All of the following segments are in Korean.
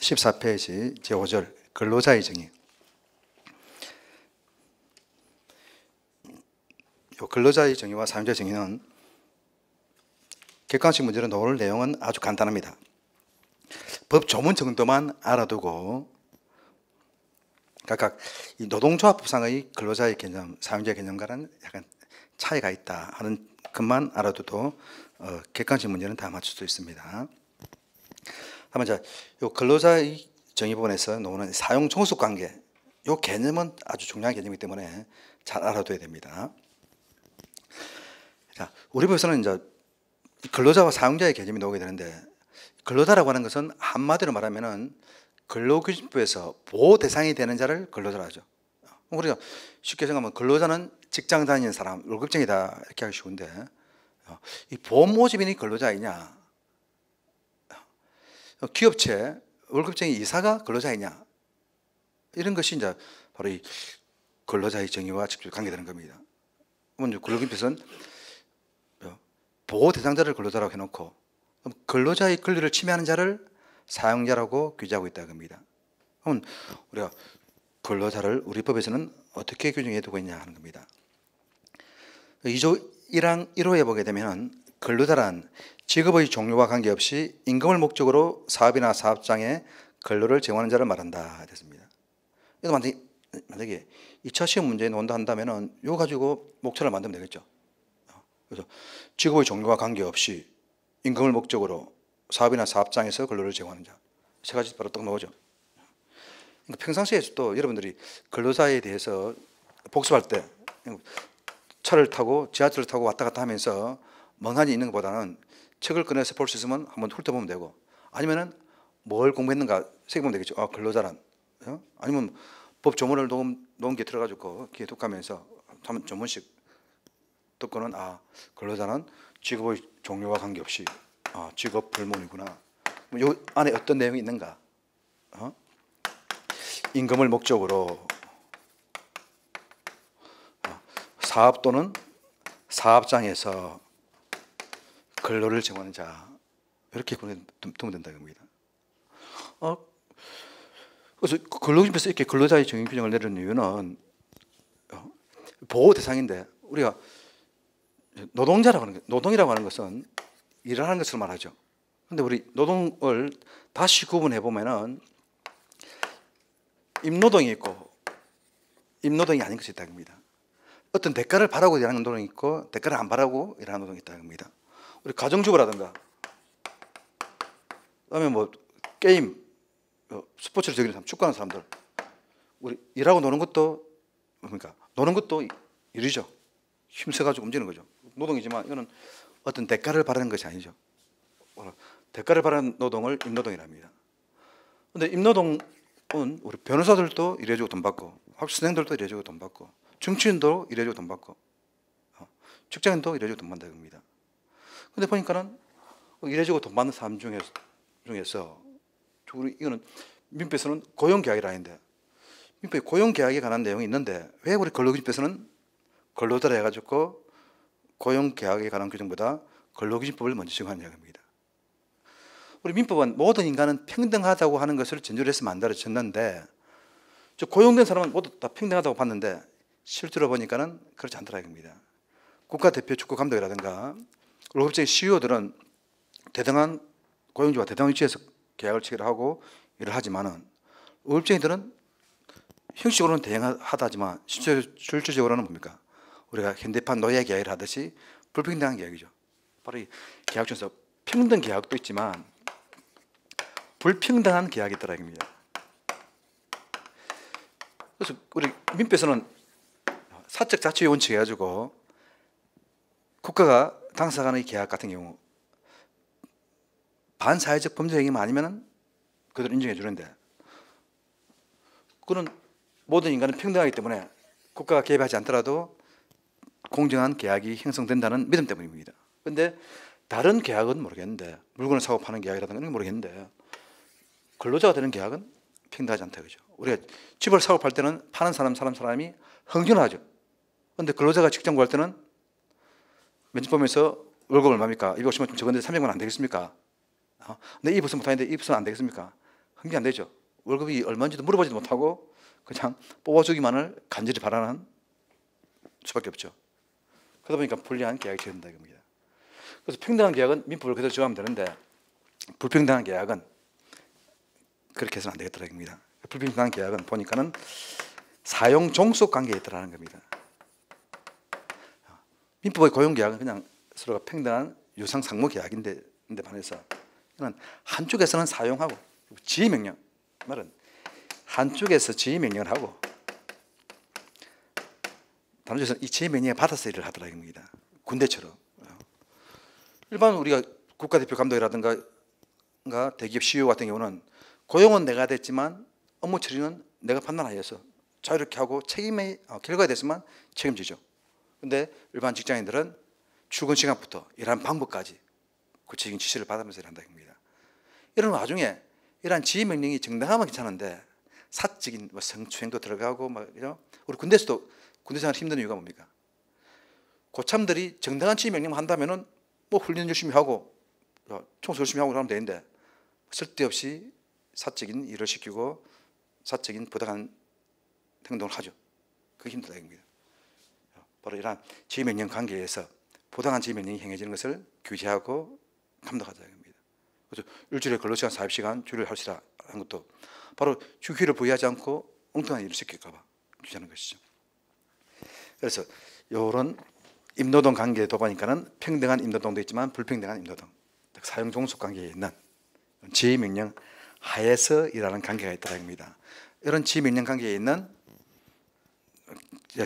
14페이지 제5절 근로자의 정의. 근로자의 정의와 사용자의 정의는 객관식 문제로 나올 내용은 아주 간단합니다. 법 조문 정도만 알아두고 각각 이 노동조합법상의 근로자의 개념, 사용자의 개념과는 약간 차이가 있다 하는 것만 알아둬도 객관식 문제는 다 맞출 수 있습니다. 다만 이 근로자의 정의 부분에서 나오는 사용 종속 관계, 이 개념은 아주 중요한 개념이기 때문에 잘 알아둬야 됩니다. 자, 우리 법에서는 이제 근로자와 사용자의 개념이 나오게 되는데, 근로자라고 하는 것은 한마디로 말하면은 근로기준법에서 보호 대상이 되는 자를 근로자라 하죠. 우리가 쉽게 생각하면 근로자는 직장 다니는 사람, 월급쟁이다 이렇게 하기 쉬운데, 이 보험 모집인이 근로자이냐, 기업체 월급쟁이 이사가 근로자이냐, 이런 것이 이제 바로 이 근로자의 정의와 직접 관계되는 겁니다. 먼저 근로기준법에서는 보호 대상자를 근로자라고 해놓고 근로자의 권리를 침해하는 자를 사용자라고 규정하고 있다는 겁니다. 그럼 우리가 근로자를 우리 법에서는 어떻게 규정해 두고 있냐 하는 겁니다. 2조 1항 1호에 보게 되면 근로자란 직업의 종류와 관계없이 임금을 목적으로 사업이나 사업장에 근로를 제공하는 자를 말한다 됐습니다. 이거 만약에 2차 시험 문제에 나온다 한다면은 이거 가지고 목차를 만들면 되겠죠. 그래서 직업의 종류와 관계없이 임금을 목적으로 사업이나 사업장에서 근로를 제공하는 자, 세 가지 바로 딱 나오죠. 그러니까 평상시에도 여러분들이 근로자에 대해서 복습할 때 차를 타고 지하철을 타고 왔다 갔다 하면서 멍하니 있는 것보다는 책을 꺼내서 볼 수 있으면 한번 훑어보면 되고, 아니면은 뭘 공부했는가 새겨보면 되겠죠. 근로자란, 아니면 법 조문을 놓은 게 들어가지고 귀에 툭 하면서 한번 조문씩 듣고는 근로자는 직업의 종류와 관계없이 직업 불문이구나. 요 안에 어떤 내용이 있는가? 임금을 목적으로 사업 또는 사업장에서 근로를 제공하는 자, 이렇게 두면 된다는 겁니다. 그래서 근로기준법에서 이렇게 근로자의 정의 규정을 내리는 이유는 보호 대상인데, 우리가 노동자라고 하는 것, 노동이라고 하는 것은 일을 하는 것을 말하죠. 그런데 우리 노동을 다시 구분해 보면은 임노동이 있고 임노동이 아닌 것이 있다는 겁니다. 어떤 대가를 바라고 일하는 노동이 있고 대가를 안 바라고 일하는 노동이 있다는 겁니다. 우리 가정주부라든가, 그다음에 뭐 게임, 스포츠를 즐기는 사람, 축구하는 사람들, 우리 일하고 노는 것도 뭡니까? 노는 것도 일이죠. 힘써가지고 움직이는 거죠. 노동이지만 이거는 어떤 대가를 바라는 것이 아니죠. 대가를 바라는 노동을 임노동이랍니다. 그런데 임노동은 우리 변호사들도 일해주고 돈 받고, 학생들도 일해주고 돈 받고, 정치인도 일해주고 돈 받고, 직장인도 일해주고 돈 받는다고 합니다. 그런데 보니까는 일해주고 돈 받는 사람 중에서 이거는 민법에서는 고용계약이 아닌데, 민법에 고용계약에 관한 내용이 있는데 왜 우리 근로기준법에서는 근로자라 해가지고 고용계약에 관한 규정보다 근로기준법을 먼저 적용하는 이야기입니다. 우리 민법은 모든 인간은 평등하다고 하는 것을 전제로 해서 만들어졌는데, 고용된 사람은 모두 다 평등하다고 봤는데 실제로 보니까는 그렇지 않더라 이겁니다. 국가대표 축구 감독이라든가 월급쟁이 CEO들은 대등한 고용주와 대등한 위치에서 계약을 체결하고 일을 하지만은, 월급쟁이들은 형식적으로는 대등하다지만 실질적으로는 뭡니까? 우리가 현대판 노예 계약을 하듯이 불평등한 계약이죠. 바로 이 계약 중에서 평등 계약도 있지만 불평등한 계약이 있더라 이겁니다. 그래서 우리 민법에서는 사적 자치 원칙 해가지고 국가가 당사자 간의 계약 같은 경우 반사회적 범죄 행위만 아니면은 그들을 인정해 주는데, 그는 모든 인간은 평등하기 때문에 국가가 개입하지 않더라도 공정한 계약이 형성된다는 믿음 때문입니다. 그런데 다른 계약은 모르겠는데, 물건을 사고 파는 계약이라든가 이런 건 모르겠는데, 근로자가 되는 계약은 평등하지 않다 그죠. 우리가 집을 사고 팔 때는 파는 사람이 흥준하죠. 그런데 근로자가 직장 구할 때는 면접보면서 월급 얼마입니까? 250만 좀 적었는데 300만 안 되겠습니까? 근데 이 부서 못하는데 이 부서는 안 되겠습니까? 흥미 안 되죠. 월급이 얼마인지도 물어보지도 못하고 그냥 뽑아주기만을 간절히 바라는 수밖에 없죠. 그러다 보니까 불리한 계약이 된다 이겁니다. 그래서 평등한 계약은 민법을 그대로 적용하면 되는데 불평등한 계약은 그렇게 해서는 안 되겠더라 이겁니다. 불평등한 계약은 보니까는 사용 종속 관계에 있더라는 겁니다. 민법의 고용 계약은 그냥 서로가 평등한 유상 상무 계약인데 반해서 이는 한쪽에서는 사용하고 지휘 명령 말은 한쪽에서 지휘 명령을 하고 다른 쪽에서는 이 지휘 명령을 받아서 일을 하더라 이겁니다. 군대처럼. 일반 우리가 국가대표 감독이라든가 대기업 CEO 같은 경우는 고용은 내가 됐지만 업무 처리는 내가 판단하여서 자유롭게 하고 책임의 결과에 대해서만 책임지죠. 근데 일반 직장인들은 출근 시간부터 일하는 방법까지 구체적인 지시를 받으면서 일한다 이겁니다. 이런 와중에 이러한 지휘 명령이 정당하면 괜찮은데 사적인 성추행도 들어가고 우리 군대에서도 군대 생활 힘든 이유가 뭡니까? 고참들이 정당한 지휘 명령만 한다면은 뭐 훈련 열심히 하고 청소 열심히 하고 그러면 되는데 쓸데없이 사적인 일을 시키고 사적인 부당한 행동을 하죠. 그게 힘들다 이겁니다. 바로 이러한 지휘 명령 관계에서 부당한 지휘 명령이 행해지는 것을 규제하고 감독하자 이겁니다. 그래서 일주일에 근로시간 40시간 주를 할 수 있다 하는 것도 바로 주휴를 부여하지 않고 엉뚱한 일을 시킬까 봐 규제하는 것이죠. 그래서 이런 임노동 관계도 보니까는 평등한 임노동도 있지만 불평등한 임노동, 사용 종속 관계에 있는 지휘 명령 하에서 일하는 관계가 있다는 겁니다. 이런 지휘 명령 관계에 있는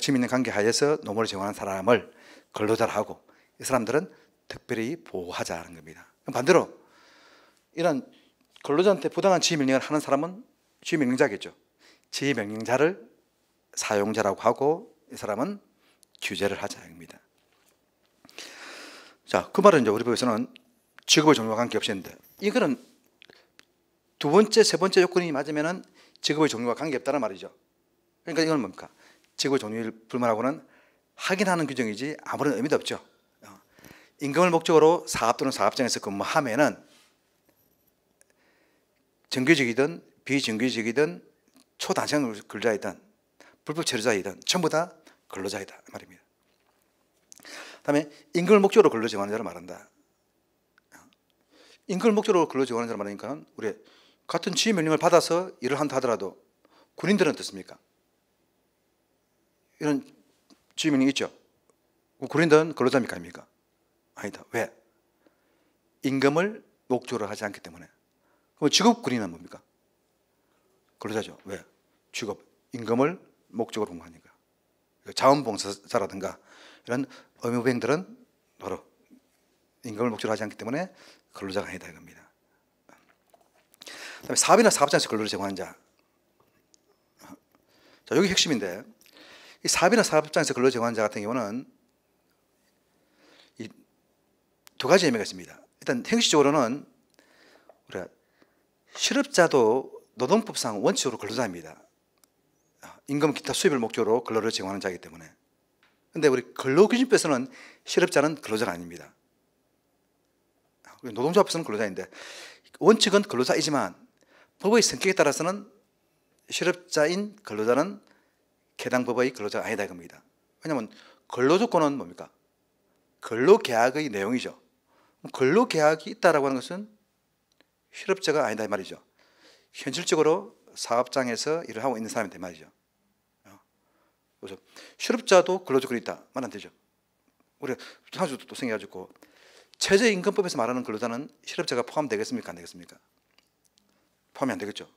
지휘 명령 관계 하에서 노무를 제공하는 사람을 근로자로 하고 이 사람들은 특별히 보호하자는 겁니다. 반대로 이런 근로자한테 부당한 지휘 명령을 하는 사람은 지휘 명령자겠죠. 지휘 명령자를 사용자라고 하고 이 사람은 규제를 하자 입니다. 자, 그 말은 이제 우리 법에서는 직업의 종류와 관계없이 했는데 이거는 두 번째, 세 번째 요건이 맞으면은 직업의 종류와 관계없다는 말이죠. 그러니까 이건 뭡니까? 직업의 종류를 불문하고는 확인하는 규정이지 아무런 의미도 없죠. 임금을 목적으로 사업 또는 사업장에서 근무하면은 정규직이든 비정규직이든 초단시간 근로자이든 불법 체류자이든 전부 다 근로자이다 말입니다. 다음에 임금을 목적으로 근로 정하는 자를 말한다. 임금을 목적으로 근로 정하는 자를 말하니까 우리 같은 지휘 명령을 받아서 일을 한다 하더라도 군인들은 어떻습니까? 이런 지휘 명령이 있죠. 군인들은 근로자입니까 아닙니까? 아니다. 왜? 임금을 목적으로 하지 않기 때문에. 그럼 직업 군인은 뭡니까? 근로자죠. 왜? 직업 임금을 목적으로 공부하니까. 자원봉사자라든가 이런 의무부행들은 바로 임금을 목적으로 하지 않기 때문에 근로자가 아니다 이겁니다. 그다음에 사업이나 사업장에서 근로를 제공하는 자. 자, 여기 핵심인데 이 사업이나 사업장에서 근로를 제공하는 자 같은 경우는 이 두 가지 의미가 있습니다. 일단 형식적으로는 우리가 실업자도 노동법상 원칙적으로 근로자입니다. 임금 기타 수입을 목적으로 근로를 제공하는 자이기 때문에. 그런데 우리 근로기준법에서는 실업자는 근로자가 아닙니다. 노동조합에서는 근로자인데 원칙은 근로자이지만 법의 성격에 따라서는 실업자인 근로자는 해당법의 근로자가 아니다 이겁니다. 왜냐하면 근로조건은 뭡니까? 근로계약의 내용이죠. 근로계약이 있다라고 하는 것은 실업자가 아니다 이 말이죠. 현실적으로 사업장에서 일을 하고 있는 사람인데 말이죠. 그래서 실업자도 근로조건이 있다 말 안 되죠. 우리가 사실 또 생겨가지고 최저임금법에서 말하는 근로자는 실업자가 포함되겠습니까 안 되겠습니까? 포함이 안 되겠죠.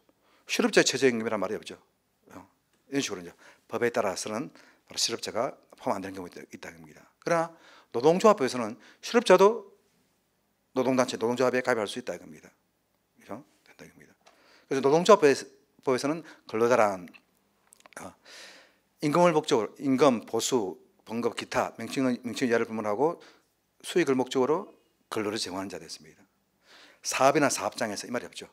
실업자의 최저임금이란 말이 없죠. 이런 식으로 이제 법에 따라서는 실업자가 포함 안 되는 경우가 있다는 겁니다. 그러나 노동조합법에서는 실업자도 노동단체, 노동조합에 가입할 수 있다 이겁니다. 그렇죠? 된다 이겁니다. 그래서 노동조합법에서는 근로자란 임금을 목적으로 임금, 보수, 봉급, 기타 명칭의 이하를 불문하고 수익을 목적으로 근로를 제공하는 자 됐습니다. 사업이나 사업장에서 이 말이 없죠.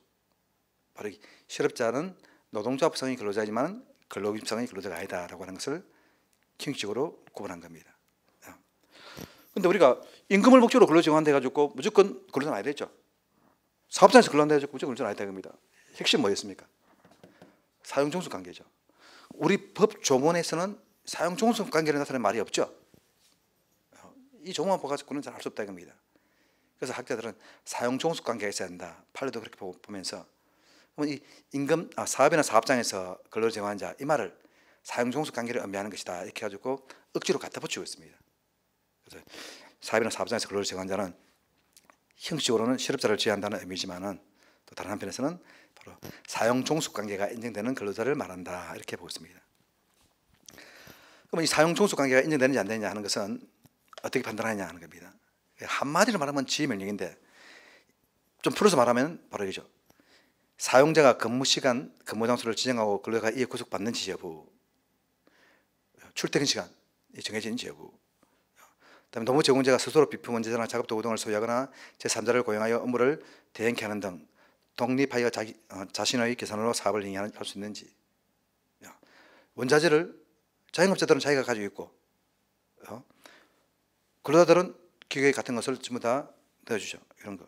바로 실업자는 노동조합성의 근로자이지만 근로기준법상의 근로자가 아니다라고 하는 것을 형식적으로 구분한 겁니다. 그런데 우리가 임금을 목적으로 근로 제공한다 해가지고 무조건 근로자는 아니다 했죠. 사업장에서 근로한다 해가지고 무조건 근로자는 아니다 겁니다. 핵심 뭐였습니까? 사용종속 관계죠. 우리 법 조문에서는 사용종속 관계를 나타내는 말이 없죠. 이 조문만 보가지고는 잘 알 수 없다 이겁니다. 그래서 학자들은 사용종속 관계가 있어야 한다. 판례도 그렇게 보면서 이 임금 사업이나 사업장에서 근로를 제공한 자 이 말을 사용종속 관계를 의미하는 것이다 이렇게 가지고 억지로 갖다 붙이고 있습니다. 그래서 사업이나 사업장에서 근로를 제공한 자는 형식적으로는 실업자를 지휘한다는 의미지만은 또 다른 한편에서는 바로 사용종속 관계가 인정되는 근로자를 말한다 이렇게 보고 있습니다. 그러면 이 사용종속 관계가 인정되느냐 안 되느냐 하는 것은 어떻게 판단하느냐 하는 겁니다. 한마디로 말하면 지휘명령인데 좀 풀어서 말하면 바로 이거죠. 사용자가 근무시간, 근무장소를 지정하고 근로자가 이에 구속받는지 여부, 출퇴근 시간이 정해진지 여부, 그다음에 노무 제공자가 스스로 비품 원재료나 작업 도구 등을 소유하거나 제3자를 고용하여 업무를 대행케 하는 등 독립하여 자신의 계산으로 사업을 행할 수 있는지, 원자재를 자영업자들은 자기가 가지고 있고 근로자들은 기계 같은 것을 전부 다 넣어주죠. 이런 거.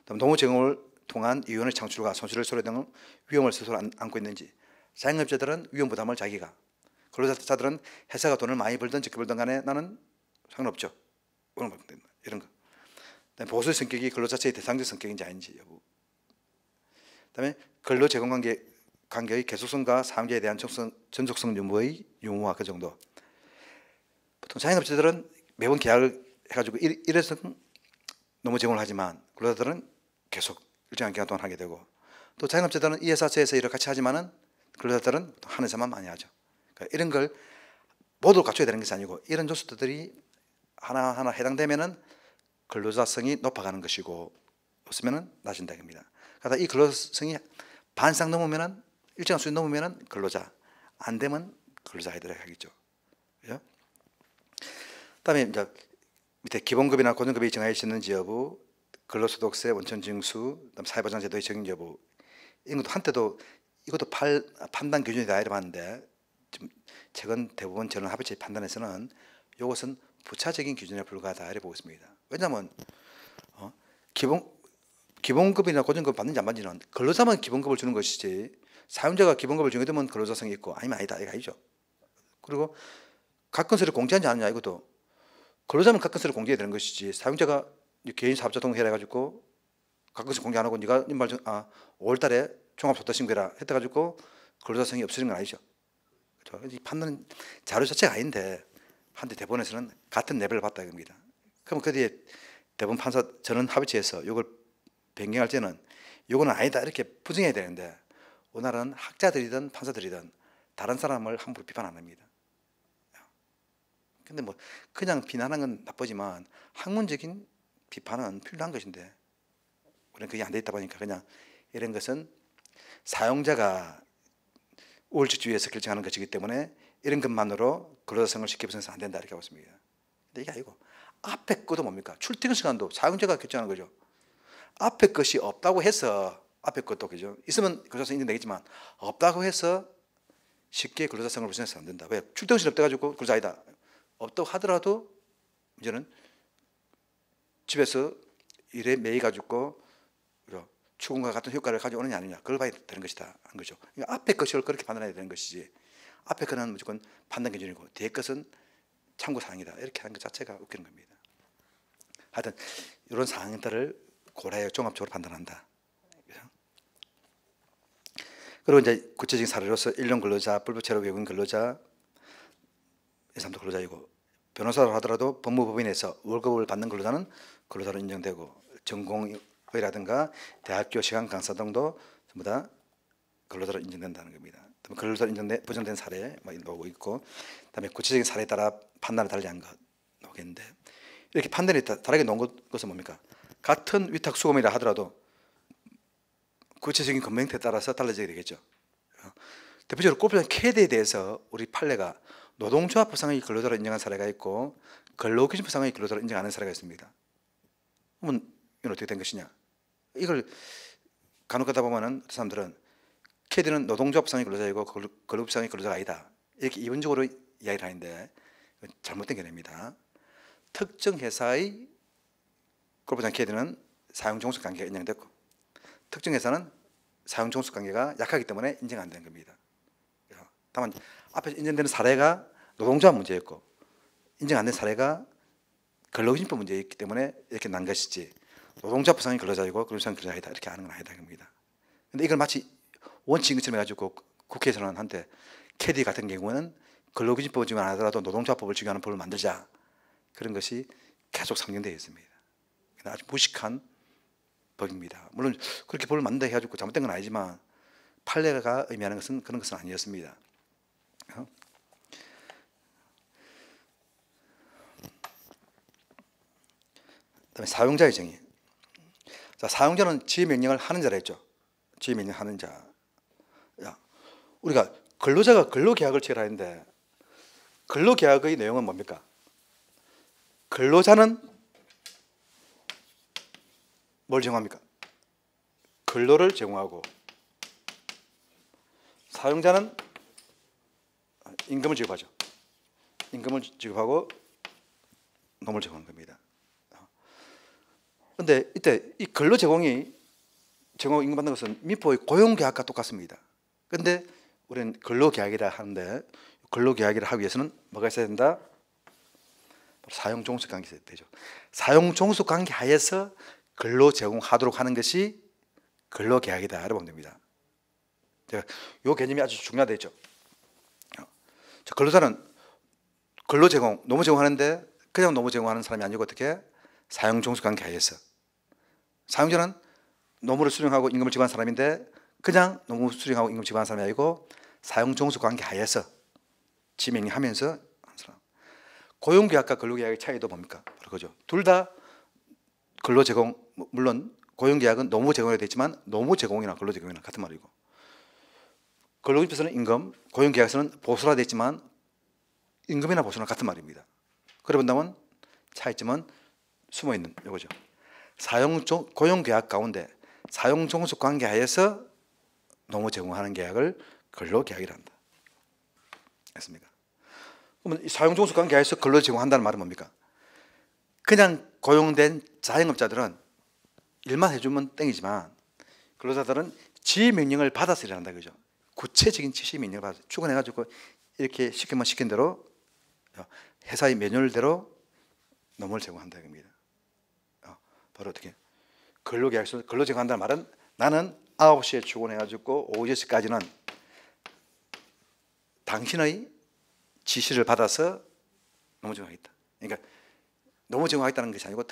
그다음 노무 제공을 통한 이윤의 창출과 손실을 소리 등 위험을 스스로 안고 있는지, 자영업자들은 위험 부담을 자기가, 근로자들은 회사가 돈을 많이 벌든 적게 벌든 간에 나는 상관없죠. 이런 거. 그다음에 보수의 성격이 근로 자체의 대상적 성격인지 아닌지 여부. 그다음에 근로 제공 관계의 계속성과 사용자에 대한 전속성 유무와 그 정도. 보통 자영업자들은 매번 계약을 해가지고 일회성 노무 제공을 하지만 근로자들은 계속 일정한 기간 동안 하게 되고, 또 자영업자들은 이 회사 저 회사 일을 같이 하지만은 근로자들은 한 회사만 많이 하죠. 그러니까 이런 걸 모두 갖춰야 되는 것이 아니고 이런 요소들이 하나하나 해당되면은 근로자성이 높아가는 것이고 없으면은 낮아진다 겁니다. 그러다 이 근로성이 반상 넘으면은 일정한 수준 넘으면은 근로자, 안 되면 근로자에 들어가겠죠. 그죠? 그다음에 이제 밑에 기본급이나 고정급이 정해졌는지 여부, 근로소득세, 원천징수, 그다음 사회보장제도의 적용 여부, 이것도 한때도 이것도 판단 기준이다 이래 봤는데 지금 최근 대부분 저는 합의체 판단에서는 이것은 부차적인 기준에 불과하다 이렇게 보고 있습니다. 왜냐하면 기본급이나 고정급 받는지 안 받는지는 근로자만 기본급을 주는 것이지 사용자가 기본급을 정해두면 근로자성이 있고 아니면 아니다 이거 아니죠. 그리고 각건설을 공제하지 않느냐 이것도 근로자만 각건설을 공제해야 되는 것이지 사용자가 개인 사업자 등록해라 해가지고 각건설 공개 안 하고 네가 5월달에 종합소득신고해라 했다가지고 근로자성이 없어지는 건 아니죠. 그렇죠? 이 판단 자료 자체가 아닌데 한때 대법원에서는 같은 레벨을 봤다 이겁니다. 그럼 그 뒤에 대법원 판사 저는 합의체에서 이걸 변경할 때는 이거는 아니다 이렇게 부정해야 되는데 오늘은 학자들이든 판사들이든 다른 사람을 함부로 비판 안 합니다. 근데 뭐 그냥 비난하는 건 나쁘지만 학문적인 비판은 필요한 것인데 우리는 그게 안 돼 있다 보니까 그냥 이런 것은 사용자가 우월적주의에서 결정하는 것이기 때문에 이런 것만으로 근로자성을 쉽게 벗어나서 안 된다 이렇게 하고 있습니다. 근데 이게 아니고 앞에 것도 뭡니까? 출퇴근 시간도 사용자가 결정하는 거죠. 앞에 것이 없다고 해서 앞에 것도 그죠? 있으면 근로자성 인정되겠지만 없다고 해서 쉽게 근로자성을 벗어나서 안 된다. 왜? 출퇴근 시간 없대가지고 근로자 아니다. 없다고 하더라도 이제는 집에서 일에 매이 가지고 출근과 같은 효과를 가져오느냐 아니냐 그걸 봐야 되는 것이다 한 거죠. 그러니까 앞에 것을 그렇게 판단해야 되는 것이지 앞에 것은 무조건 판단 기준이고 뒤에 것은 참고 사항이다 이렇게 하는 것 자체가 웃기는 겁니다. 하여튼 이런 사항들을 고려해 종합적으로 판단한다. 그리고 이제 구체적인 사례로서 일용 근로자, 불법체로 외국인 근로자, 이3도 근로자이고 변호사로 하더라도 법무법인에서 월급을 받는 근로자는 근로자로 인정되고 전공의라든가 대학교 시간 강사 등도 전부 다 근로자로 인정된다는 겁니다. 근로자로 보장된 사례 나오고 있고 그다음에 구체적인 사례에 따라 판단을 달리한 것 나오겠는데 이렇게 판단이 다르게 놓은 것은 뭡니까? 같은 위탁 수고이라 하더라도 구체적인 검명태에 따라서 달라지게 되겠죠. 대표적으로 꼽히는 캐드에 대해서 우리 판례가 노동조합법상의 근로자로 인정한 사례가 있고 근로기준법상의 근로자로 인정하는 사례가 있습니다. 그러면 이건 어떻게 된 것이냐? 이걸 간혹 가다 보면은 사람들은 캐드는 노동조합상의 근로자이고 근로법상의 근로자가 아니다. 이렇게 이론적으로 이야기를 하는데 잘못된 개념입니다. 특정 회사의 근로법상 캐드는 사용종속 관계가 인정됐고 특정 회사는 사용 종속 관계가 약하기 때문에 인정 안 되는 겁니다. 다만 앞에 인정되는 사례가 노동자 문제였고 인정 안 된 사례가 근로기준법 문제였기 때문에 이렇게 난 것이지 노동자 부상이 근로자이고 근로자는 근로자이다 이렇게 하는 건 아니다 겁니다. 근데 이걸 마치 원칙인 것처럼 해가지고 국회에서는 한때 캐디 같은 경우는 근로기준법을 적용 안 하더라도 노동자법을 적용하는 법을 만들자 그런 것이 계속 상정되어 있습니다. 아주 무식한 법입니다. 물론 그렇게 법을 만든다 해가지고 잘못된 건 아니지만 판례가 의미하는 것은 그런 것은 아니었습니다. 그다음에 사용자의 정의. 자, 사용자는 지휘명령을 하는 자라 했죠. 지휘명령 하는 자. 야, 우리가 근로자가 근로계약을 체결하는데 근로계약의 내용은 뭡니까? 근로자는 뭘 제공합니까? 근로를 제공하고 사용자는 임금을 지급하죠. 임금을 지급하고 노무를 제공하는 겁니다. 그런데 이때 이 근로 제공 임금 받는 것은 민법의 고용계약과 똑같습니다. 그런데 우리는 근로계약이라 하는데 근로계약이라 하기 위해서는 뭐가 있어야 된다? 사용종속관계 있어야 되죠. 사용종속관계 하에서 근로 제공하도록 하는 것이 근로계약이다. 보면 됩니다. 제가 이 개념이 아주 중요하죠. 근로자는 근로 제공, 노무 제공하는데 그냥 노무 제공하는 사람이 아니고 어떻게? 사용종속관계 하에서. 사용자는 노무를 수령하고 임금을 지급하는 사람인데 그냥 노무 수령하고 임금 지급하는 사람이 아니고 사용종속관계 하에서 지명하면서 하는 사람. 고용계약과 근로계약의 차이도 뭡니까? 바로 그죠. 둘 다 근로 제공, 물론 고용계약은 노무 제공이 되어 있지만 노무 제공이나 근로 제공이나 같은 말이고 근로기준법에서는 임금, 고용계약에서는 보수라 되어 있지만 임금이나 보수나 같은 말입니다. 그래 본다면 차이점은 숨어있는 이거죠. 고용계약 가운데 사용종속관계 하에서 노무 제공하는 계약을 근로계약이라 한다. 됐습니까? 그러면 사용종속관계 하에서 근로 제공한다는 말은 뭡니까? 그냥 고용된 자영업자들은 일만 해주면 땡이지만 근로자들은 지휘명령을 받아서 일한다 그죠? 구체적인 지시명령을 받아서 출근해가지고 이렇게 시키면 시킨 대로 회사의 매뉴얼대로 노무를 제공한다 겁니다. 바로 어떻게 근로계약서 근로 제공한다는 말은 나는 9시에 출근해가지고 오후 6시까지는 당신의 지시를 받아서 노무 제공하겠다. 그러니까 노무 제공하겠다는 것이 아니고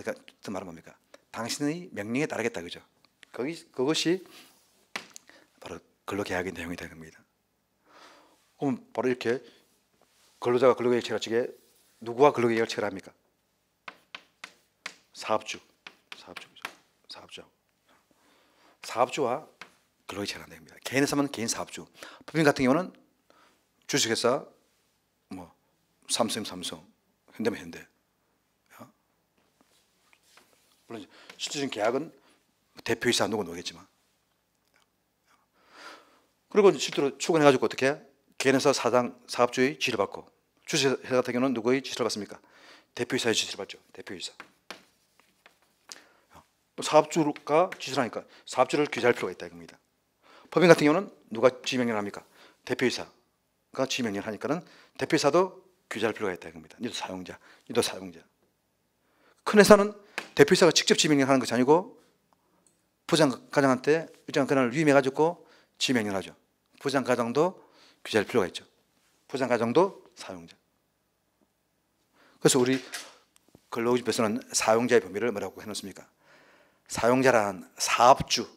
그 말은 뭡니까? 당신의 명령에 따르겠다 그죠? 그것이 바로 근로계약의 내용이 되는 겁니다. 그럼 바로 이렇게 근로자가 근로계약 체결하기에 누구와 근로계약을 체결합니까? 사업주와 근로계약 체결한다 겁니다. 개인 회사면 개인 사업주. 법인 같은 경우는 주식회사, 뭐 삼성, 현대면 현대. 물론 실질적인 계약은 대표이사 누구겠지만. 그리고 실제로 출근해가지고 어떻게 개인회사 사장, 사업주의 지시를 받고 주식회사 같은 경우는 누구의 지시를 받습니까? 대표이사의 지시를 받죠. 대표이사. 사업주가 지시를 하니까 사업주를 규제할 필요가 있다 이겁니다. 법인 같은 경우는 누가 지명령을 합니까? 대표이사가 지명령을 하니까는 대표이사도 규제할 필요가 있다 이겁니다. 니도 사용자, 니도 사용자. 큰 회사는 대표이사가 직접 지명령을 하는 것이 아니고 부장과장한테 일정한 권한을 위임해가지고 지명령을 하죠. 부장과장도 규제할 필요가 있죠. 부장과장도 사용자. 그래서 우리 근로기준법에서는 사용자의 범위를 뭐라고 해놓습니까? 사용자란 사업주,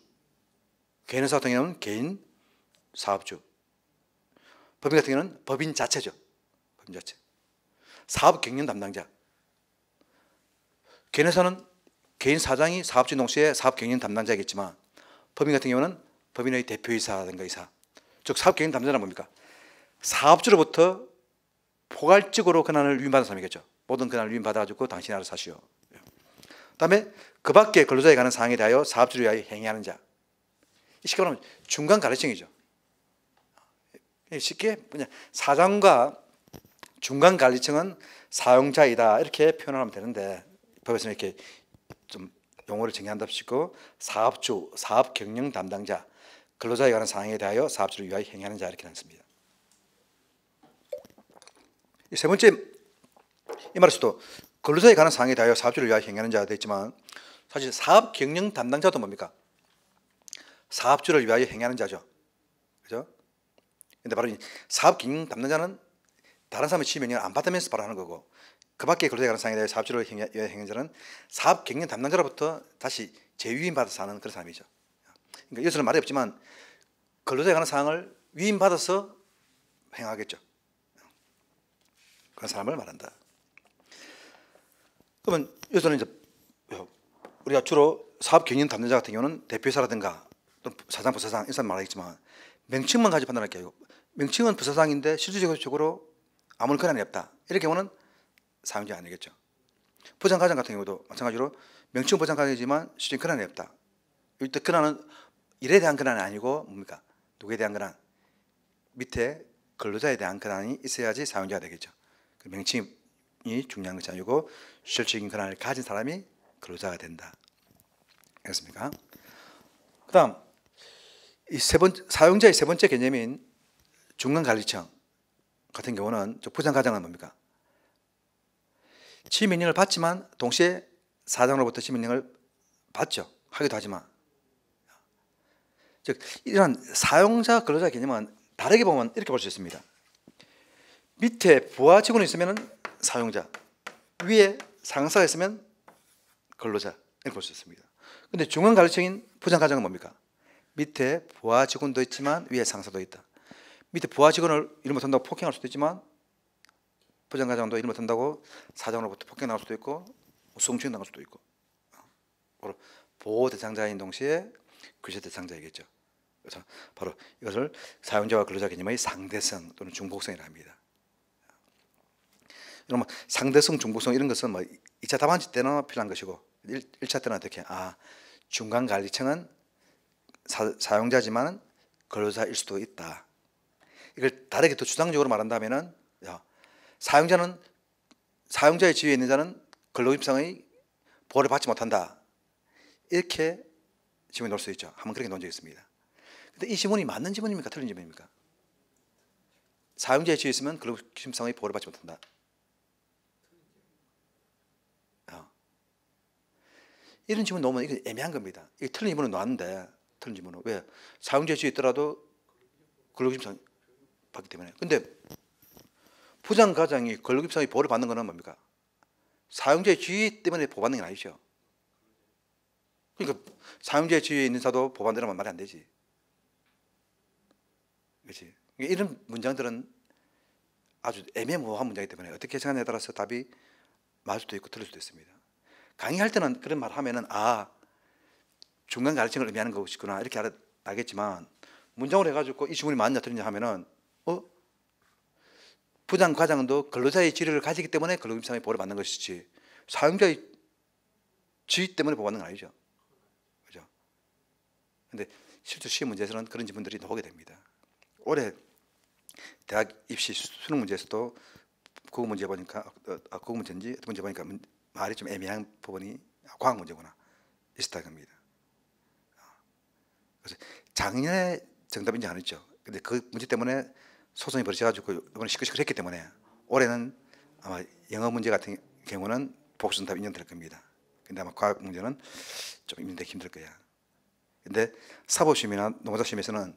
개인회사 같은 경우는 개인 사업주, 법인 같은 경우는 법인 자체죠. 법인 자체. 사업 경영 담당자. 개인회사는 개인 사장이 사업주 동시에 사업 경영 담당자겠지만 법인 같은 경우는 법인의 대표이사라든가 이사, 즉 사업 경영 담당자는 뭡니까? 사업주로부터 포괄적으로 권한을 위임받은 사람이겠죠. 모든 권한을 위임받아가지고 당신이 알아서 하시오. 그 다음에 그 밖에 근로자에 관한 사항에 대하여 사업주를 위하여 행위하는 자. 쉽게 말하면 중간 관리층이죠. 쉽게 그냥 사장과 중간 관리층은 사용자이다 이렇게 표현하면 되는데 법에서는 이렇게 좀 용어를 정의한답시고 사업주, 사업 경영 담당자, 근로자에 관한 사항에 대하여 사업주를 위하여 행하는 자 이렇게 나눴습니다. 세 번째 이 말에서도 근로자에 관한 사항에 대하여 사업주를 위하여 행하는 자가 되었지만 사실 사업 경영 담당자도 뭡니까? 사업주를 위하여 행하는 자죠. 그죠? 근데 바로 이 사업 경영 담당자는 다른 사람의 지휘 명령을 안 받으면서 바로 하는 거고 그 밖에 근로자에 관한 사항에 대하여 사업주를 위하여 행하는 자는 사업 경영 담당자로부터 다시 재위임 받아서 하는 그런 사람이죠. 그러니까 여기서는 말이 없지만 근로자에 관한 사항을 위임받아서 행하겠죠. 그런 사람을 말한다. 그러면 여기서는 이제 우리가 주로 사업 경영 담당자 같은 경우는 대표이사라든가 또는 사장, 부사장 이런 사람 말하겠지만 명칭만 가지고 판단할게요. 명칭은 부사장인데 실질적으로 아무런 권한이 없다. 이럴 경우는 사용자가 아니겠죠. 부장과장 같은 경우도 마찬가지로 명칭은 부장과장이지만 실질 권한이 없다. 이때 권한은 일에 대한 권한이 아니고 뭡니까? 누구에 대한 권한? 밑에 근로자에 대한 권한이 있어야지 사용자가 되겠죠. 그 명칭이 중요한 것이 아니고 실질적인 권한을 가진 사람이 근로자가 된다. 알겠습니까? 그 다음 이 사용자의 세 번째 개념인 중간관리청 같은 경우는 부장과장은 뭡니까? 지휘명령을 받지만 동시에 사장으로부터 지휘명령을 받죠. 하기도 하지만 즉 이러한 사용자 근로자 개념은 다르게 보면 이렇게 볼 수 있습니다. 밑에 부하 직원이 있으면 사용자, 위에 상사가 있으면 근로자 이렇게 볼 수 있습니다. 근데 중간관리청인 부장과장은 뭡니까? 밑에 부하 직원도 있지만 위에 상사도 있다. 밑에 부하 직원을 일 못한다고 폭행할 수도 있지만 부장과장도 일 못한다고 사장으로부터 폭행 나올 수도 있고 성추행 당할 수도 있고 바로 보호 대상자인 동시에 규제 대상자이겠죠. 그래서 바로 이것을 사용자와 근로자 개념의 상대성 또는 중복성이라 합니다. 그러면 상대성, 중복성 이런 것은 뭐 2차 답안지 때는 필요한 것이고 1차 때는 어떻게? 중간관리청은 사용자지만 근로자일 수도 있다. 이걸 다르게 더 주장적으로 말한다면은 사용자는 사용자의 지위에 있는 자는 근로임상의 보호를 받지 못한다. 이렇게 지문이 놓을 수 있죠. 한번 그렇게 놓은 적이 있습니다. 근데 이 지문이 맞는 지문입니까? 틀린 지문입니까? 사용자의 지위에 있으면 근로임상의 보호를 받지 못한다. 이런 지문 놓으면 이게 애매한 겁니다. 이게 틀린 지문은 놨는데 틀린 지문은 왜? 사용자의 지위에 있더라도 근로임상 받기 때문에. 근데 부장과장이 근로임상의 보호를 받는 것은 뭡니까? 사용자의 지위 때문에 보호받는 게 아니죠. 그러니까 사용자의 지위에 있는 자도 보호받으라면 말이 안 되지. 그렇지? 이런 문장들은 아주 애매모호한 문장이기 때문에 어떻게 생각하냐에 따라서 답이 맞을 수도 있고 틀릴 수도 있습니다. 강의할 때는 그런 말 하면은 중간관리청을 의미하는 것이구나 이렇게 알겠지만 문장으로 해가지고 이 지문이 맞냐 틀리냐 하면은 부장, 과장도 근로자의 지위를 가지기 때문에 근로임상의 보호를 받는 것이지 사용자의 지위 때문에 보호받는 건 아니죠. 그죠? 근데 실제 시험 문제에서는 그런 지문들이 나오게 됩니다. 올해 대학 입시 수능 문제에서도 국어 문제 보니까 국어 문제인지 어떤 문제 보니까 말이 좀 애매한 부분이 과학 문제구나 있었다는 겁니다. 그래서 작년에 정답인지 안 했죠. 근데 그 문제 때문에 소송이 벌어져가지고 이번에 시끌시끌했기 때문에 올해는 아마 영어 문제 같은 경우는 복수 정답 인정될 겁니다. 근데 아마 과학 문제는 좀 인정되기 힘들 거야. 근데 사법시험이나 농사시험에서는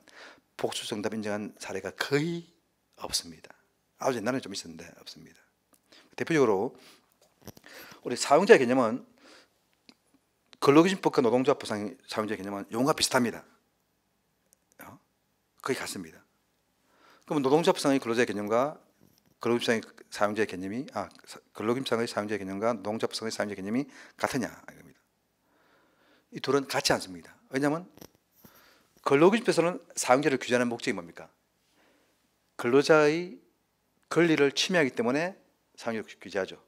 복수 정답 인정한 사례가 거의 없습니다. 아주 옛날에 좀 있었는데 없습니다. 대표적으로 우리 사용자의 개념은 근로기준법과 노동조합보상 사용자의 개념은 용어가 비슷합니다. 거의 같습니다. 그러면 노동조합상의 근로자의 개념과 근로기준상의 사용자의 개념이 근로기준상의 사용자의 개념과 노동조합상의 사용자의 개념이 같으냐 이겁니다. 이 둘은 같지 않습니다. 왜냐하면 근로기준법에서는 사용자를 규제하는 목적이 뭡니까? 근로자의 권리를 침해하기 때문에 사용자를 규제하죠.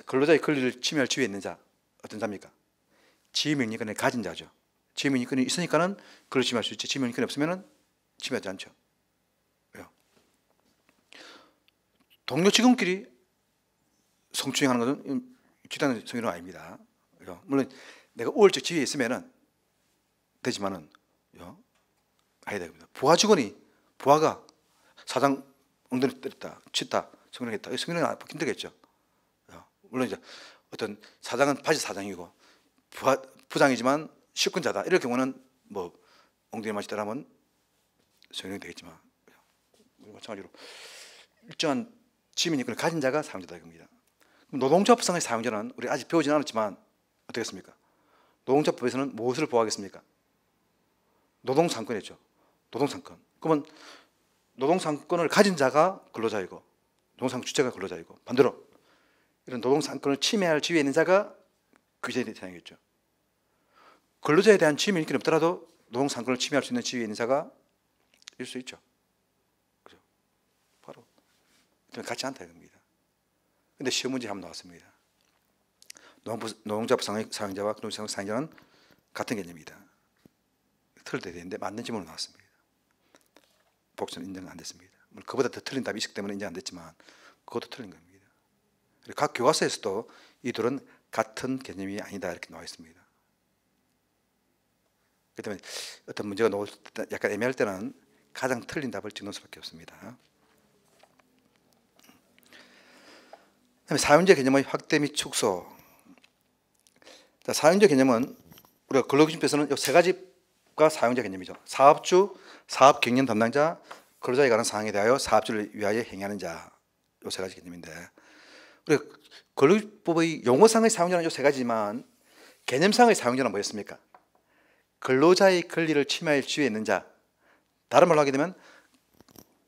근로자의 권리를 침해할 지위에 있는 자 어떤 자입니까? 지휘명령권을 가진 자죠. 지휘명령권이 있으니까는 그걸 침해할 수 있지. 지휘명령권이 없으면은 침해하지 않죠. 왜요? 동료 직원끼리 성추행하는 것은 집단 성희롱 아닙니다. 물론 내가 우월적 지위에 있으면은 되지만은 아니다 됩니다. 부하 직원이 부하가 사장 엉덩이 때렸다, 쳤다, 성명했다. 성명이 힘들겠죠. 물론 이제 어떤 사장은 바지 사장이고 부장이지만 실권자다. 이럴 경우는 뭐 엉덩이 맞이 때라면 성명이 되겠지만 마찬가지로 일정한 지민이권을 가진 자가 사용자다 이겁니다. 노동조합상의 사용자는 우리 아직 배우진 않았지만 어떻겠습니까? 노동조합법에서는 무엇을 보호하겠습니까? 노동상권이죠. 노동상권. 그러면 노동상권을 가진 자가 근로자이고 노동상권 주체가 근로자이고 반대로 이런 노동상권을 침해할 지위에 있는 자가 규제에 대상이겠죠. 근로자에 대한 지위 인권이 없더라도 노동상권을 침해할 수 있는 지위에 있는 자가 일 수 있죠. 그죠? 바로 같지 않다 이겁니다. 근데 시험 문제 한번 나왔습니다. 노동조합 사용자와 근로자 사용자는 같은 개념이다. 틀려야 되는데 맞는 질문으로 나왔습니다. 복수는 인정 안 됐습니다. 그보다 더 틀린 답이 있기 때문에 인정 안 됐지만 그것도 틀린 겁니다. 각 교과서에서도 이 둘은 같은 개념이 아니다 이렇게 나와 있습니다. 그렇기 때문에 어떤 문제가 나올 때 약간 애매할 때는 가장 틀린 답을 찍는 수밖에 없습니다. 그다음에 사용자 개념의 확대 및 축소. 자, 사용자 개념은 우리가 근로기준법에서는 이 세 가지가 사용자 개념이죠. 사업주, 사업 경영 담당자, 근로자에 관한 사항에 대하여 사업주를 위하여 행하는 자. 이 세 가지 개념인데 우리가 근로기준법의 용어상의 사용자는 이 세 가지지만 개념상의 사용자는 뭐였습니까? 근로자의 권리를 침해할 지위에 있는 자. 다른 말로 하게 되면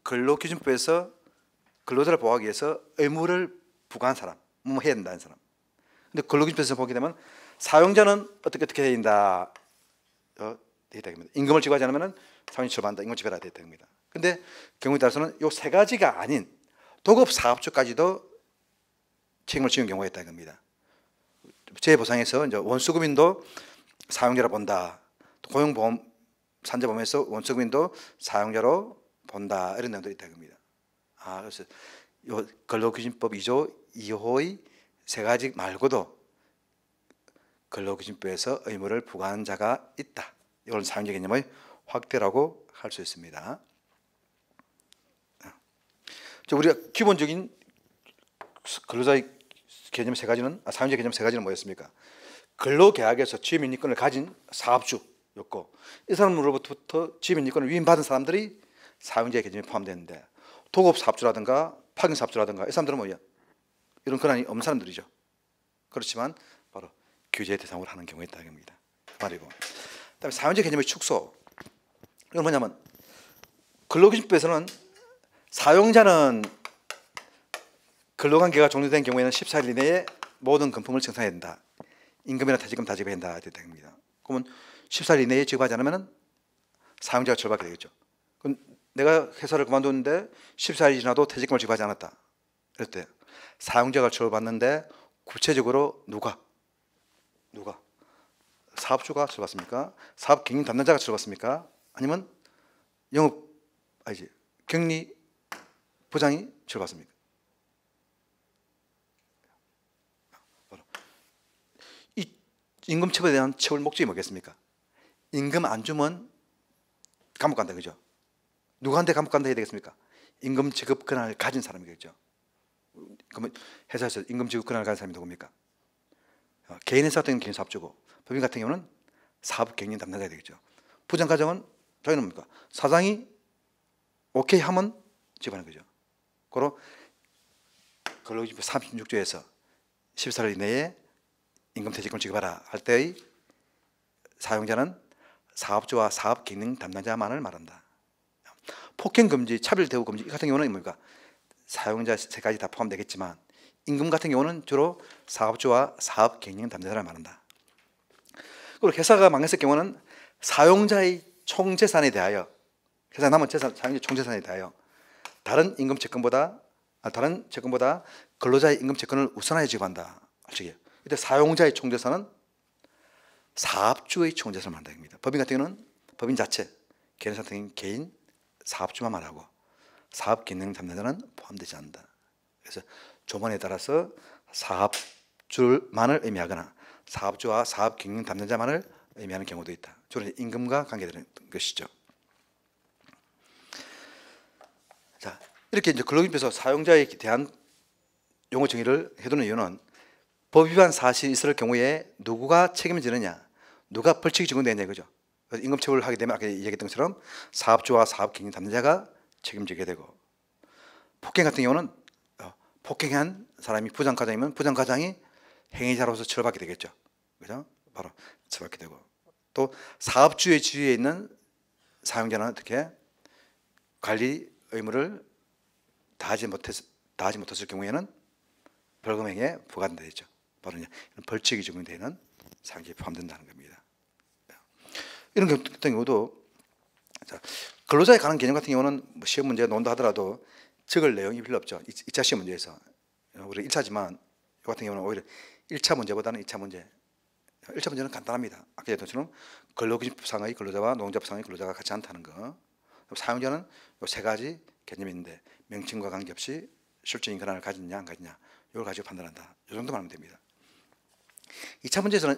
근로기준법에서 근로자를 보호하기 위해서 의무를 부과한 사람, 뭐 해야 된다는 사람. 근데 근로기준법에서 보게 되면 사용자는 어떻게 해야 된다. 임금을 지급하지 않으면 사용자 처벌한다. 임금을 지급해야 된다. 근데 경우에 따라서는 이 세 가지가 아닌 도급 사업주까지도 책임을 지는 경우가 있다는 겁니다. 재보상에서 이제 원수급인도 사용자로 본다. 고용보험 산재보험에서 원수급인도 사용자로 본다. 이런 내용들이 있다는 겁니다. 그래서 요 근로기준법 2조 2호의 세 가지 말고도 근로기준법에서 의무를 부과한 자가 있다. 이걸 사용자 개념의 확대라고 할 수 있습니다. 우리가 기본적인 근로자의 개념 세 가지는 사용자 개념 세 가지는 뭐였습니까? 근로계약에서 지위민리권을 가진 사업주였고 이 사람으로부터 지위민리권을 위임받은 사람들이 사용자 개념에 포함되는데 도급 사업주라든가 파견 사업주라든가 이 사람들은 뭐야? 이런 권한이 없는 사람들이죠. 그렇지만 바로 규제 대상으로 하는 경우가 있다는 겁니다. 말이고. 그다음에 사용자 개념의 축소. 이건 뭐냐면 근로기준법에서는 사용자는 근로관계가 종료된 경우에는 14일 이내에 모든 금품을 청산해야 된다. 임금이나 퇴직금 다 지급해야 된다. 이렇게 됩니다. 그러면 14일 이내에 지급하지 않으면 사용자가 처벌받게 되겠죠. 그럼 내가 회사를 그만뒀는데 14일이 지나도 퇴직금을 지급하지 않았다. 이럴 때 사용자가 처벌받는데 구체적으로 누가 사업주가 처벌받습니까? 사업 경영 담당자가 처벌받습니까? 아니면 격리 부장이 처벌받습니까? 이 임금 처벌에 대한 처벌 목적이 뭐겠습니까? 임금 안 주면 감옥 간다, 그죠? 누구한테 감옥 간다 해야 되겠습니까? 임금 지급 권한을 가진 사람이겠죠. 그러면 회사에서 임금 지급 권한을 가진 사람이 누굽니까? 개인 회사 같은 경우는 개인 사업주고 법인 같은 경우는 사업 경영 담당자가 되겠죠. 부장 과정은 저희는 뭡니까? 사장이 오케이 하면 지급하는 거죠. 그리고 근로기준법 36조에서 14일 이내에 임금 퇴직금을 지급하라 할 때의 사용자는 사업주와 사업 경영 담당자만을 말한다. 폭행 금지, 차별 대우 금지 이 같은 경우는 뭡니까? 사용자 세 가지 다 포함되겠지만 임금 같은 경우는 주로 사업주와 사업 경영 담당자를 말한다. 그리고 회사가 망했을 경우는 사용자의 총재산에 대하여 회사 남은 재산, 사용자 총재산에 대하여 다른 채권보다 근로자의 임금 채권을 우선하여 지급한다. 이때 사용자의 총재산은 사업주의 총재산을 말한다 입니다. 법인 같은 경우는 법인 자체, 개인 같은 경우는 개인 사업주만 말하고 사업 기능 담당자는 포함되지 않는다. 그래서 조문에 따라서 사업주만을 의미하거나 사업주와 사업 경영 담당자만을 의미하는 경우도 있다. 주로 임금과 관계되는 것이죠. 이렇게 이제 근로기준법에서 사용자에 대한 용어 정의를 해두는 이유는 법 위반 사실이 있을 경우에 누구가 책임을 지느냐, 누가 벌칙이 적용되느냐 이거죠. 그래서 임금처벌을 하게 되면 아까 얘기했던 것처럼 사업주와 사업경영 담당자가 책임지게 되고, 폭행 같은 경우는 폭행한 사람이 부장과장이면 부장과장이 행위자로서 처벌받게 되겠죠. 그죠? 바로 처벌받게 되고, 또 사업주의 지위에 있는 사용자는 어떻게 관리 의무를 다하지 못했을 경우에는 벌금형에 부과되죠. 바로 이제 벌칙이 적용되는 사항이 포함된다는 겁니다. 이런 같은 경우도 근로자에 관한 개념 같은 경우는 뭐 시험 문제가 나온다 하더라도 적을 내용이 별로 없죠. 2차 시험 문제에서 우리 1차지만 이 같은 경우는 오히려 1차 문제보다는 2차 문제. 1차 문제는 간단합니다. 아까 얘기했던 것처럼 근로기준법상의 근로자와 노동자법상의 근로자가 같지 않다는 거. 사용자는 이 세 가지 개념이 있는데 명칭과 관계없이 실질적인 권한을 가지느냐 안 가지냐 이걸 가지고 판단한다. 이 정도만 하면 됩니다. 2차 문제에서는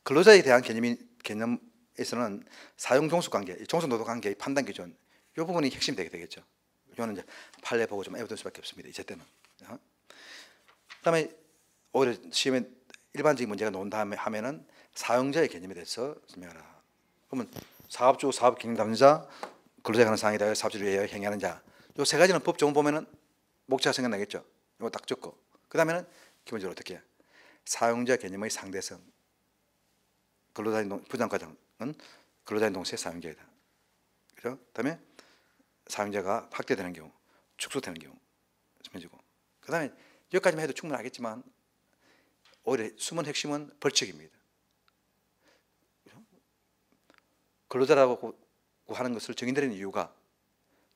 근로자에 대한 개념에서는 사용 종속 관계, 종속 노동 관계의 판단 기준 이 부분이 핵심이 되게 되겠죠. 이거는 이제 판례 보고 좀 애워둘 수밖에 없습니다. 이제 때는. 그다음에 오히려 시험에 일반적인 문제가 나온 다음에 하면은 사용자의 개념에 대해서 설명하라. 그러면 사업주, 사업경영 담당자, 근로자에 관한 사항이다. 사업주를 위하여 행위하는 자. 이 세 가지는 법 조문 보면은 목차가 생각나겠죠. 이거 딱 적고. 그다음에는 기본적으로 어떻게 해? 사용자 개념의 상대성. 근로자인 부장과장은 근로자인 동시에 사용자이다. 그죠? 그다음에 사용자가 확대되는 경우, 축소되는 경우 설명지고. 그다음에 여기까지만 해도 충분하겠지만 오히려 숨은 핵심은 벌칙입니다. 근로자라고 하는 것을 정의되는 이유가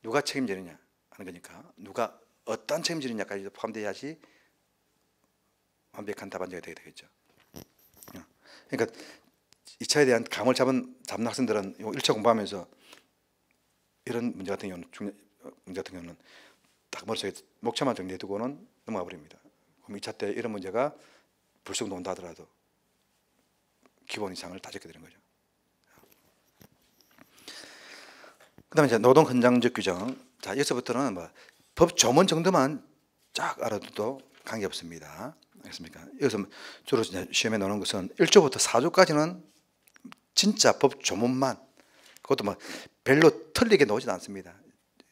누가 책임지느냐 하는 거니까 누가 어떤 책임지느냐까지 포함되어야지 완벽한 답안지가 되게 되겠죠. 그러니까 2차에 대한 감을 잡는 학생들은 1차 공부하면서 이런 문제 같은 경우는 딱 머릿속에 목차만 정리해두고는 넘어가 버립니다. 그럼 2차 때 이런 문제가 불쑥 나온다 하더라도 기본 이상을 다 적게 되는 거죠. 그다음에 이제 노동 헌장적 규정. 자, 여기서부터는 뭐 법 조문 정도만 쫙 알아둬도 관계 없습니다. 알겠습니까? 여기서 주로 이제 시험에 나오는 것은 1조부터 4조까지는 진짜 법 조문만, 그것도 뭐 별로 틀리게 나오진 않습니다.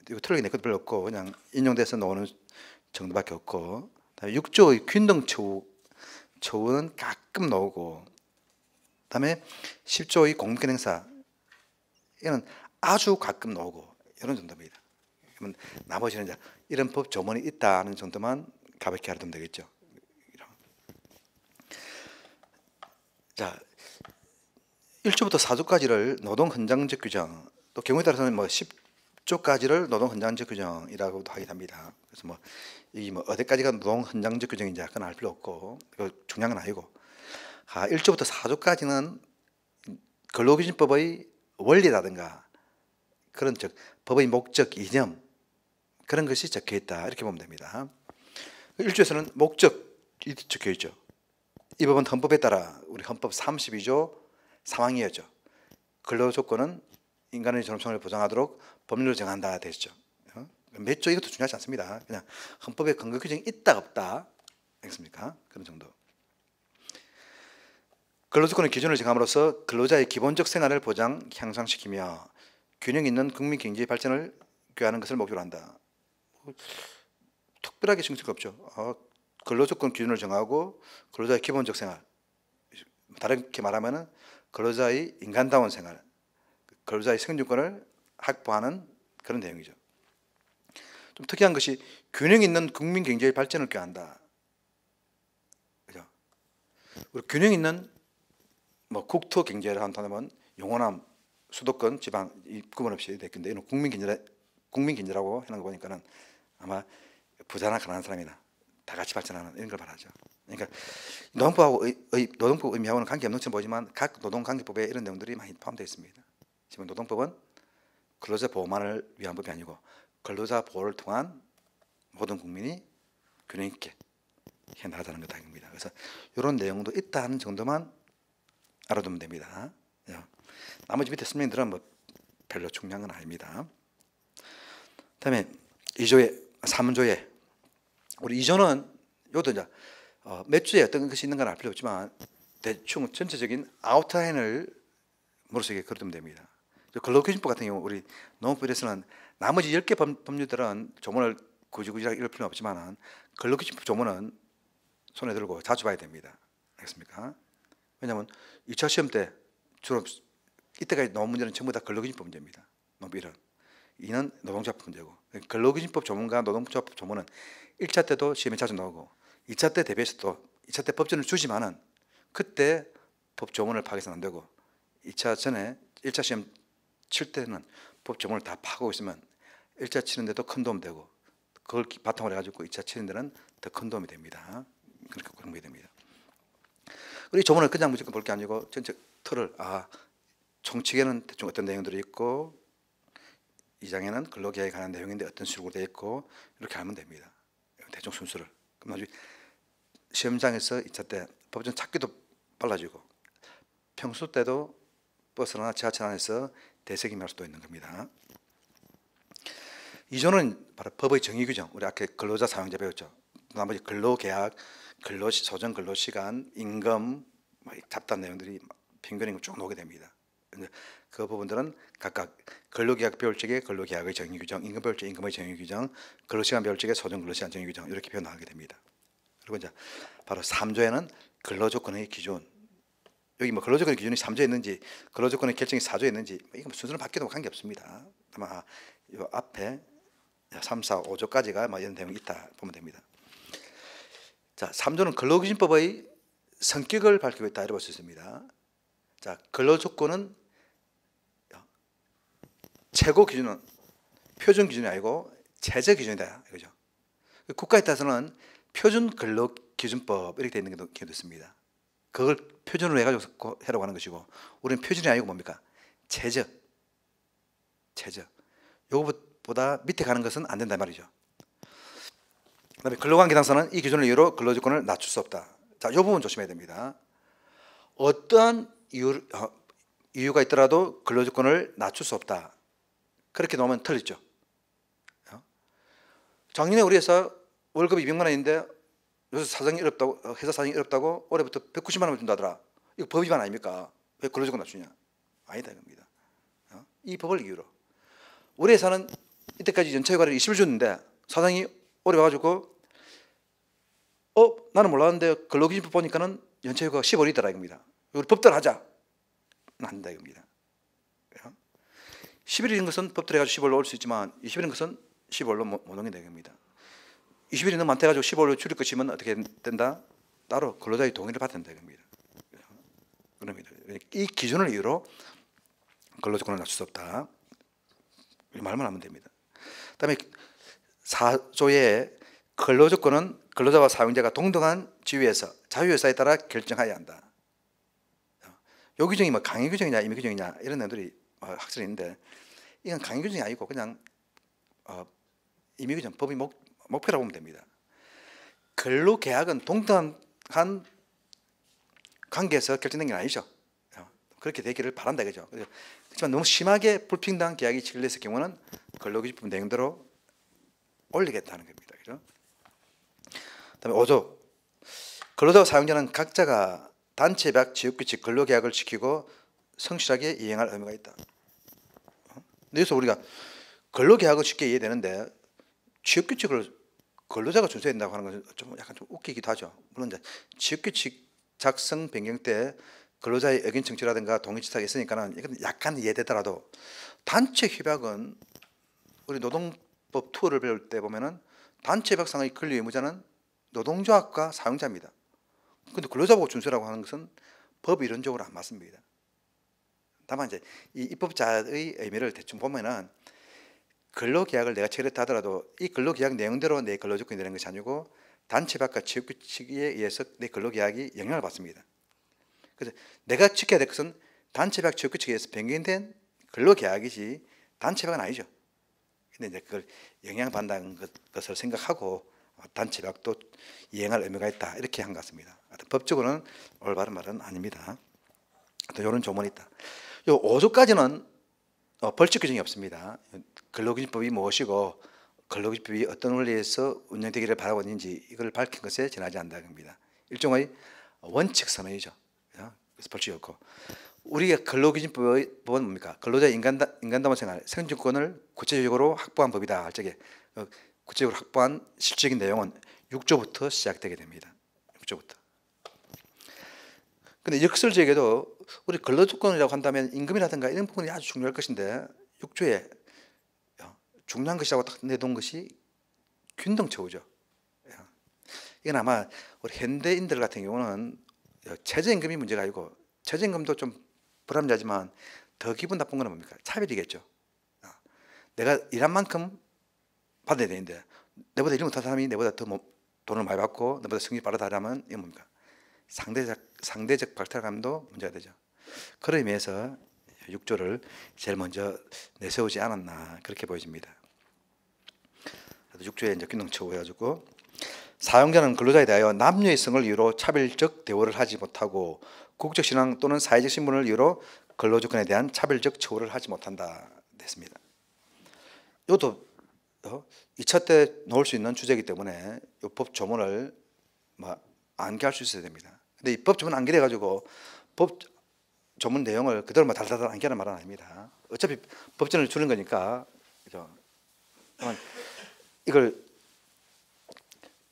이거 틀리게 낼 것도 별로 없고 그냥 인용돼서 나오는 정도밖에 없고, 그다음에 6조의 균등 처우는 가끔 나오고, 그다음에 10조의 공공행사 이는 아주 가끔 나오고 이런 정도입니다. 그러면 나머지는 이제 이런 법 조문이 있다는 정도만 가볍게 알아두면 되겠죠. 자, 1조부터 4조까지를 노동 헌장적 규정, 또 경우에 따라서는 뭐 10조까지를 노동 헌장적 규정이라고도 하기도 합니다. 그래서 뭐 이 뭐 어디까지가 노동 헌장적 규정인지 약간 알 필요 없고 그 중요한 건 아니고, 1조부터 4조까지는 근로기준법의 원리라든가 그런 법의 목적, 이념 그런 것이 적혀 있다 이렇게 보면 됩니다. 1조에서는 목적이 적혀 있죠. 이 법은 헌법에 따라 우리 헌법 32조 3항이었죠. 근로조건은 인간의 존엄성을 보장하도록 법률로 정한다 되죠. 몇 조 이것도 중요하지 않습니다. 그냥 헌법에 근거 규정이 있다 없다 알겠습니까? 그런 정도. 근로조건의 기준을 정함으로써 근로자의 기본적 생활을 보장, 향상시키며 균형 있는 국민 경제 발전을 꾀하는 것을 목표로 한다. 특별하게 신경 쓸 거 없죠. 근로조건 기준을 정하고 근로자의 기본적 생활, 다르게 말하면은 근로자의 인간다운 생활, 근로자의 생존권을 확보하는 그런 내용이죠. 좀 특이한 것이 균형 있는 국민 경제의 발전을 꾀한다. 그죠? 우리 균형 있는 뭐 국토 경제를 한다면 영호남, 수도권, 지방 이 구분 없이 됐는데 이는 국민 경제라고 하는 거 보니까는 아마 부자나 가난한 사람이나 다 같이 발전하는 이런 걸 말하죠. 그러니까 노동법 의미하고는 관계없는 것처럼 보이지만 각 노동관계법에 이런 내용들이 많이 포함되어 있습니다. 지금 노동법은 근로자 보호만을 위한 법이 아니고 근로자 보호를 통한 모든 국민이 균형 있게 해나가자는 것 아닙니다. 그래서 이런 내용도 있다는 정도만 알아두면 됩니다. 나머지 밑에 설명들은 뭐 별로 중요한 건 아닙니다. 다음에 2조의 3조에 우리 2조는 요도 이제 몇 주에 어떤 것이 있는가는 알 필요 없지만 대충 전체적인 아웃라인을 머릿속에 그려두면 됩니다. 근로기준법 같은 경우 우리 농업부에서는 나머지 10개 법률들은 조문을 굳이 읽을 필요는 없지만 근로기준법 조문은 손에 들고 자주 봐야 됩니다. 알겠습니까? 왜냐하면 2차 시험 때 주로 이때까지 나온 문제는 전부 다 근로기준법 문제입니다. 농업 1은 2는 노동조합법 문제고, 근로기준법 조문과 노동조합법 조문은 1차 때도 시험에 자주 나오고 2차 때 대비해서도 2차 때 법전을 주지만은 그때 법 조문을 파악해서는 안 되고 2차 전에 1차 시험 칠 때는 법 조문을 다 파고 있으면 1차 치는데도 큰 도움 되고 그걸 바탕으로 해가지고 2차 치는 데는 더 큰 도움이 됩니다. 그렇게 공부해야 됩니다. 우리 조문을 그냥 무조건 볼 게 아니고 전체 틀을 총칙에는 대충 어떤 내용들이 있고 2장에는 근로계약에 관한 내용인데 어떤 식으로 되어 있고 이렇게 알면 됩니다. 대충 순서를. 그럼 나중에 시험장에서 2차 때 법전 찾기도 빨라지고 평소 때도 버스나 지하철 안에서 대세김할 수도 있는 겁니다. 2조는 바로 법의 정의규정, 우리 아까 근로자 사용자 배웠죠. 나머지 근로계약, 소정 근로시간, 임금, 잡다한 내용들이 평균임금 쭉 나오게 됩니다. 그 부분들은 각각 근로계약 배울 적에 근로계약의 정의규정, 임금 배울 적에 임금의 정의규정, 근로시간 배울 적에 소정 근로시간 정의규정 이렇게 표현하게 됩니다. 그리고 이제 바로 3조에는 근로조건의 기준, 여기 뭐 근로조건의 기준이 3조에 있는지 근로조건의 결정이 4조에 있는지 이거 순서는 바뀌어도 관계없습니다. 아마 이 앞에 3, 4, 5조까지가 이런 내용이 있다 보면 됩니다. 자, 3조는 근로기준법의 성격을 밝히고 있다 이렇게 볼 수 있습니다. 자, 근로조건은 최고 기준은 표준 기준이 아니고 최저 기준이다 이거죠. 국가에 따라서는 표준 근로기준법 이렇게 되어 있는 경우도 있습니다. 그걸 표준으로 해가지고 해라고 하는 것이고 우리는 표준이 아니고 뭡니까? 최저. 요거보다 밑에 가는 것은 안 된다 말이죠. 그다음에 근로관계당사는 이 기준을 이유로 근로조건을 낮출 수 없다. 자, 이 부분 조심해야 됩니다. 어떠한 이유가 있더라도 근로조건을 낮출 수 없다. 그렇게 놓으면 틀리죠. 작년에 우리 회사 월급이 200만 원인데 요새 사정이 어렵다고, 회사 사정이 어렵다고 올해부터 190만 원을 준다더라. 이거 법 위반 아닙니까? 왜 근로조건 낮추냐? 아니다 이겁니다. 이 법을 이유로 우리 회사는 이때까지 연차휴가를 20일 줬는데 사장이 올해 와가지고 나는 몰랐는데 근로기준법 보니까는 연차휴가가 15일이더라 이겁니다. 우리 법대로 하자. 안 된다 이겁니다. 10일인 것은 법대로 해가지고 15일로 올 수 있지만 20일인 것은 15일로 못 옮긴다 이겁니다. 20일이 너무 많다가지고 15일로 줄일 것이면 어떻게 된다? 따로 근로자의 동의를 받아야 된다 이겁니다. 이 기준을 이유로 근로조건을 낮출 수 없다. 말만 하면 됩니다. 그다음에 4조의 근로조건은 근로자와 사용자가 동등한 지위에서 자유회사에 따라 결정해야 한다. 요 규정이 강의 규정이냐 임의 규정이냐 이런 내용들이 학설이 있는데 이건 강의 규정이 아니고 그냥 임의 규정, 법의 목표라고 보면 됩니다. 근로계약은 동등한 관계에서 결정된 게 아니죠. 그렇게 되기를 바란다 그죠. 그렇지만 너무 심하게 불평등한 계약이 체결됐을 경우는 근로기준법 내용대로 올리겠다는 겁니다. 그죠? 그다음에 5조 근로자와 사용자는 각자가 단체배약 지역규칙 근로계약을 지키고 성실하게 이행할 의무가 있다. 여기서 우리가 근로계약을 쉽게 이해되는데 지역규칙을 근로자가 준수해야 된다고 하는 것은 좀 약간 좀 웃기기도 하죠. 물론 이제 지역규칙 작성 변경 때 근로자의 의견 청취라든가 동의 지탁이 있으니까는 이건 약간 이해되더라도 단체 협약은 우리 노동법 2를 배울 때 보면은 단체 협약상의 권리 의무자는 노동조합과 사용자입니다. 그런데 근로자 보고 준수라고 하는 것은 법 이론적으로 안 맞습니다. 다만 이제 이 입법자의 의미를 대충 보면은 근로계약을 내가 체결했다 하더라도 이 근로계약 내용대로 내 근로조건이 되는 것이 아니고 단체협약과 지역규칙에 의해서 내 근로계약이 영향을 받습니다. 그래서 내가 지켜야 될 것은 단체협약 지역규칙에 의해서 변경된 근로계약이지 단체협약은 아니죠. 근데 이제 그걸 영향받는 것을 생각하고 단체협약도 이행할 의무가 있다 이렇게 한 것 같습니다. 법적으로는 올바른 말은 아닙니다. 이런 조문이 있다. 요 5조까지는 벌칙 규정이 없습니다. 근로기준법이 무엇이고 근로기준법이 어떤 원리에서 운영되기를 바라고 있는지 이걸 밝힌 것에 지나지 않는다는 겁니다. 일종의 원칙 선언이죠. 그래서 볼 수 없고, 우리가 근로기준법은 뭡니까? 근로자 인간다운 생활, 생존권을 구체적으로 확보한 법이다 할 적에 구체적으로 확보한 실질적인 내용은 6조부터 시작되게 됩니다. 6조부터. 근데 역설적에도 우리 근로조건이라고 한다면 임금이라든가 이런 부분이 아주 중요할 것인데 6조에 중요한 것이라고 딱 내놓은 것이 균등처우죠. 이건 아마 우리 현대인들 같은 경우는 최저임금이 문제가 아니고, 최저임금도 좀 불합리하지만 더 기분 나쁜 건 뭡니까? 차별이겠죠. 내가 일한 만큼 받아야 되는데 내보다 일 못한 사람이 내보다 더 돈을 많이 받고 내보다 성적이 빠르다라면 이건 뭡니까? 상대적 박탈감도 문제가 되죠. 그런 의미에서 6조를 제일 먼저 내세우지 않았나 그렇게 보여집니다. 6조에 이제 균등처우 해가지고, 사용자는 근로자에 대하여 남녀의 성을 이유로 차별적 대우를 하지 못하고 국적 신앙 또는 사회적 신분을 이유로 근로조건에 대한 차별적 처우를 하지 못한다 됐습니다. 이것도 2차 때 놓을 수 있는 주제이기 때문에 이 법 조문을 암기할 수 있어야 됩니다. 근데 이 법 조문 암기해 가지고 법 조문 내용을 그대로 달달달 암기하는 말은 아닙니다. 어차피 법전을 주는 거니까 이걸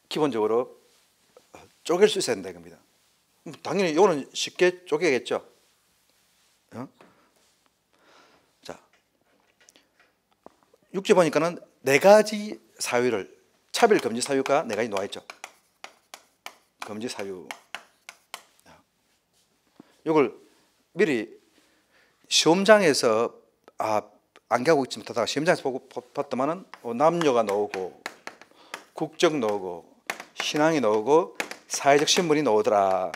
기본적으로 쪼갤 수 있어야 된다 이겁니다. 당연히 이거는 쉽게 쪼개겠죠. 자, 6조 보니까는 4가지 사유를, 차별 금지 사유가 4가지 놓아 있죠. 금지 사유. 이걸 미리 시험장에서 암기하고 있지 못하다가 시험장에서 보고 봤더만은 남녀가 나오고 국적 나오고 신앙이 나오고 사회적 신분이 나오더라.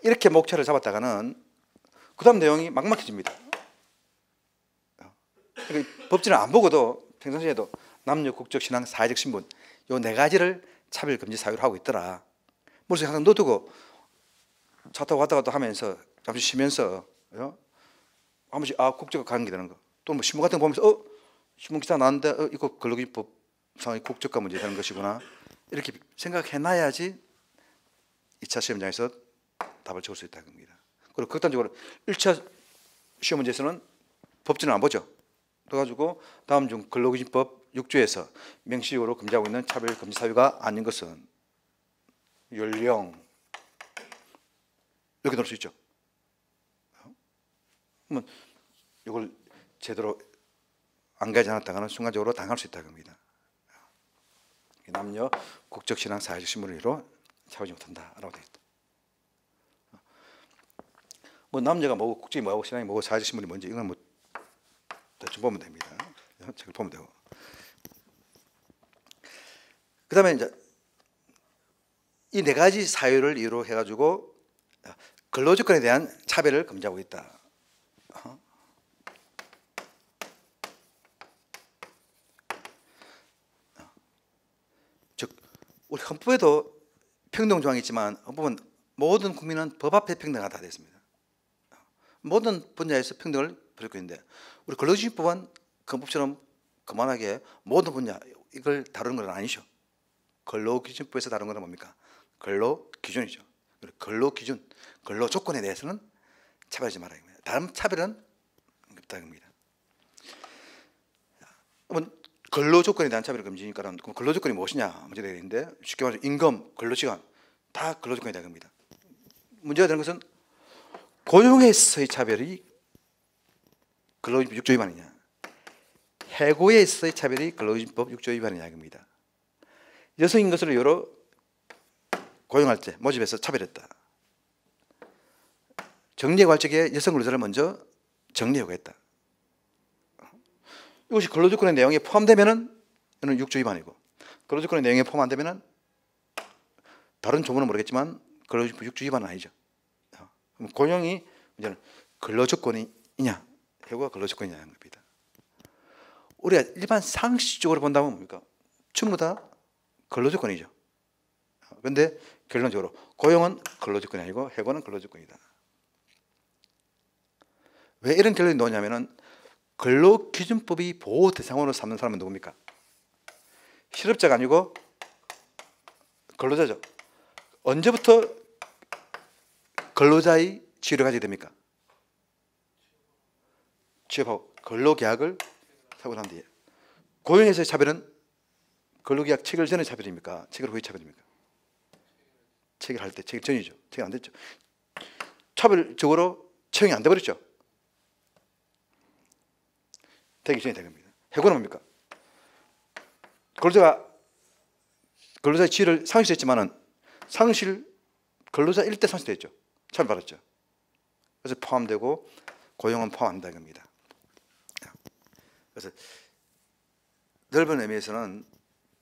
이렇게 목차를 잡았다가는 그 다음 내용이 막막해집니다. 그러니까 법전을 안 보고도 평상시에도 남녀, 국적, 신앙, 사회적 신분 요 4가지를 차별금지 사유로 하고 있더라. 머릿속에 항상 넣어두고 차 타고 왔다 갔다 하면서 잠시 쉬면서 한 번씩 국적과 관계되는 거, 또 뭐 신문 같은 거 보면서 신문 기사 나왔는데 이거 근로기준법 상의 국적과 문제 되는 것이구나, 이렇게 생각해놔야지 2차 시험장에서 답을 적을 수 있다는 겁니다. 그리고 극단적으로 1차 시험 문제에서는 법전을 안 보죠. 그래가지고 다음 중 근로기준법 6조에서 명시적으로 금지하고 있는 차별 금지 사유가 아닌 것은 연령, 이렇게 넣을 수 있죠. 그러면 이걸 제대로 안 가지 않았다가는 순간적으로 당할 수 있다는 겁니다. 남녀, 국적, 신앙, 사회적 신분을 이유로 차별하지 못한다라고 되어 있다. 뭐 남녀가 뭐고 국적이 뭐고 신앙이 뭐고 사회적 신분이 뭔지 이건 뭐 대충 보면 됩니다. 책을 보면 되고. 그다음에 이제 이 4가지 사유를 이유로 해가지고 근로조건에 대한 차별을 금지하고 있다. 즉 우리 헌법에도 평등 조항이 있지만 헌법은 모든 국민은 법 앞에 평등하다 됐습니다. 모든 분야에서 평등을 벌이고 있는데 우리 근로기준법은 헌법처럼 그만하게 모든 분야 이걸 다루는 건 아니죠. 근로기준법에서 다루는 건 뭡니까? 근로기준이죠. 근로기준, 근로조건에 대해서는 차별하지 말아야 합니다. 다른 차별은 없다는 겁니다. 그러면 근로조건에 대한 차별을 금지니까는 그럼 근로조건이 무엇이냐 문제가 되는데, 쉽게 말해서 임금, 근로시간 다 근로조건이 되는 겁니다. 문제가 되는 것은 고용에서의 차별이 근로기준법 6조 위반이냐, 해고에서의 차별이 근로기준법 6조 위반이냐 이겁니다. 여성인 것을 여러 고용할 때 모집해서 차별했다. 정리해고 할 적에 여성 근로자를 먼저 정리해고했다. 이것이 근로조건의 내용에 포함되면은 이는 6조 위반이고, 근로조건의 내용에 포함 안 되면은 다른 조문은 모르겠지만 근로기준법 6조 위반은 아니죠. 그럼 고용이 이제는 근로조건이냐, 해고가 근로조건이냐 하는 겁니다. 우리가 일반 상식적으로 본다면 뭡니까? 전부 다 근로조건이죠. 그런데 결론적으로 고용은 근로조건이 아니고 해고는 근로조건이다. 왜 이런 결론이 나오냐면은 근로기준법이 보호 대상으로 삼는 사람은 누굽니까? 실업자가 아니고 근로자죠. 언제부터 근로자의 지위를 가지게 됩니까? 취업하고 근로계약을 하고 난 뒤에. 고용에서의 차별은 근로계약 체결 전의 차별입니까? 체결 후의 차별입니까? 체결할 때, 체결 전이죠. 체결 안 됐죠. 차별적으로 채용이 안 돼버렸죠. 되기 전에 된 겁니다. 해고는 뭡니까? 근로자의 지위를 상실했지만은 근로자일 때 상실됐죠. 차별받았죠. 그래서 포함되고 고용은 포함 안 된다는 겁니다. 그래서 넓은 의미에서는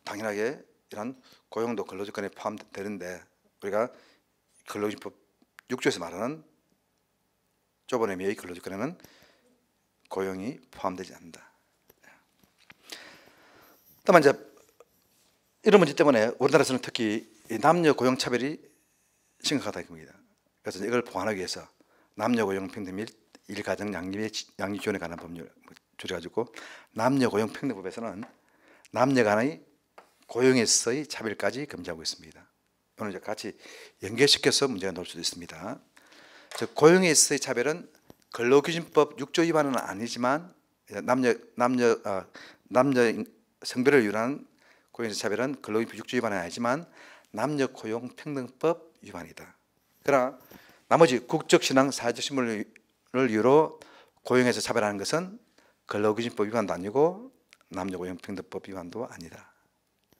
당연하게 이런 고용도 근로조건에 포함되는데 우리가 근로기준법 6조에서 말하는 좁은 의미의 근로조건에는 고용이 포함되지 않는다. 다만 이제 이런 문제 때문에 우리나라에서는 특히 남녀 고용 차별이 심각하다 이겁니다. 그래서 이걸 보완하기 위해서 남녀 고용 평등 및 일가정 양립 지원에 관한 법률 조정해가지고 남녀 고용 평등법에서는 남녀 간의 고용에서의 차별까지 금지하고 있습니다. 오늘 이제 같이 연결시켜서 문제가 나올 수도 있습니다. 즉 고용에서의 차별은 근로기준법 6조 위반은 아니지만 남녀 성별을 위반한 고용에서 차별은 근로기준법 6조 위반은 아니지만 남녀 고용 평등법 위반이다. 그러나 나머지 국적, 신앙, 사회적 신분을 이유로 고용에서 차별하는 것은 근로기준법 위반도 아니고 남녀 고용 평등법 위반도 아니다.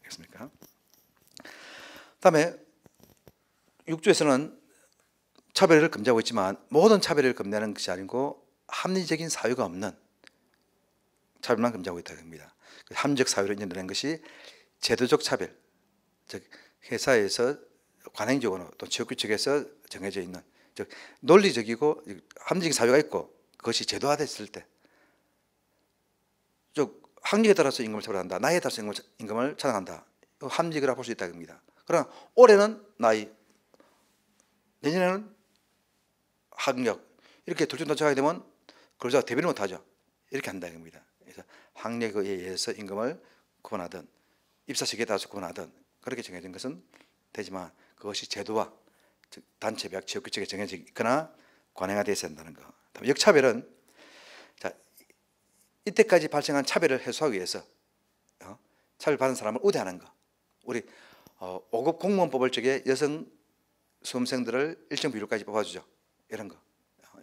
알겠습니까? 다음에 6조에서는 차별을 금지하고 있지만 모든 차별을 금지하는 것이 아니고 합리적인 사유가 없는 차별만 금지하고 있다는 겁니다. 합리적 사유로 인정되는 것이 제도적 차별, 즉 회사에서 관행적으로 또 지역규칙에서 정해져 있는, 즉 논리적이고 합리적인 사유가 있고 그것이 제도화됐을 때, 즉 학력에 따라서 임금을 처벌한다, 나이에 따라서 임금을 차등한다, 합리적이라고 볼 수 있다는 겁니다. 그러나 올해는 나이, 내년에는 학력, 이렇게 둘중단체하게 되면 근로자가 대비를 못하죠. 이렇게 한다는 겁니다. 그래서 학력에 의해서 임금을 구분하든 입사 시기에 따라서 구분하든 그렇게 정해진 것은 되지만 그것이 제도와 즉 단체별 지역규칙에 정해져 있거나 관행화되어 있어야 한다는 것. 역차별은 자, 이때까지 발생한 차별을 해소하기 위해서 차별받은 사람을 우대하는 것. 우리 5급 공무원법을 적에 여성 수험생들을 일정 비율까지 뽑아주죠. 이런 거.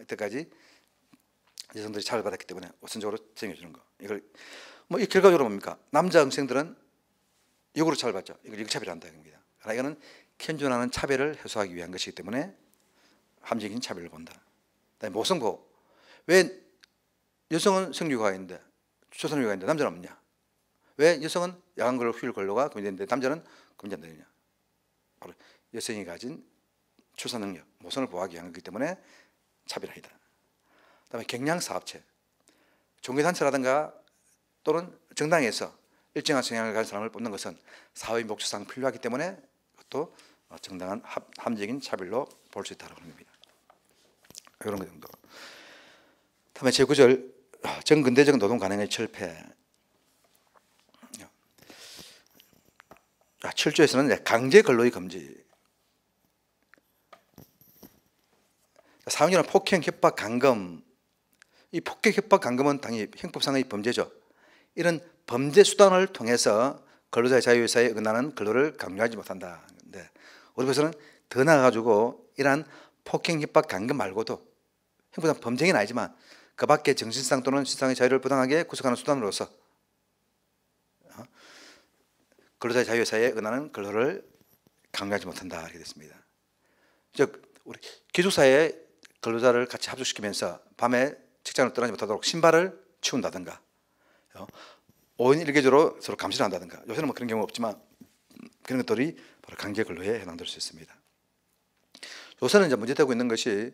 이때까지 여성들이 차별받았기 때문에 우선적으로 정해주는 거. 이걸 뭐 이 결과적으로 뭡니까? 남자 학생들은 역으로 차별받죠. 이걸 역차별한다 겁니다. 그러나 이거는 현존하는 차별을 해소하기 위한 것이기 때문에 합리적인 차별을 본다. 그다음에 모성보호. 왜 여성은 생리휴가가 있는데 출산휴가가 있는데 남자는 없냐? 왜 여성은 야간근로 휴일 근로가 금지되는데 남자는 금지 안 되느냐? 바로 여성이 가진 출산 능력, 모성을 보호하기 위한 거기 때문에 차별이다. 그다음에 경량사업체, 종교단체라든가 또는 정당에서 일정한 성향을 가진 사람을 뽑는 것은 사회 목적상 필요하기 때문에 그것도 정당한 합리적인 차별로 볼 수 있다고 하는 겁니다. 이런 것 정도. 다음에 제9절 정근대적 노동 관행의 철폐. 7조에서는 강제 근로의 금지. 사용자는 폭행, 협박, 강금. 이 폭행, 협박, 강금은 당연히 형법상의 범죄죠. 이런 범죄 수단을 통해서 근로자의 자유의사에 어긋나는 근로를 강요하지 못한다. 근데 우리 법에서는 더 나아가지고 이러한 폭행, 협박, 강금 말고도 형법상 범죄는 아니지만 그 밖에 정신상 또는 신상의 자유를 부당하게 구속하는 수단으로서 근로자의 자유의사에 어긋나는 근로를 강요하지 못한다. 이렇게 됐습니다. 즉 우리 기숙사에 근로자를 같이 합숙시키면서 밤에 직장을 떠나지 못하도록 신발을 치운다든가 5인 1개조로 서로 감시를 한다든가, 요새는 뭐 그런 경우 없지만 그런 것들이 바로 강제 근로에 해당될 수 있습니다. 요새는 이제 문제되고 있는 것이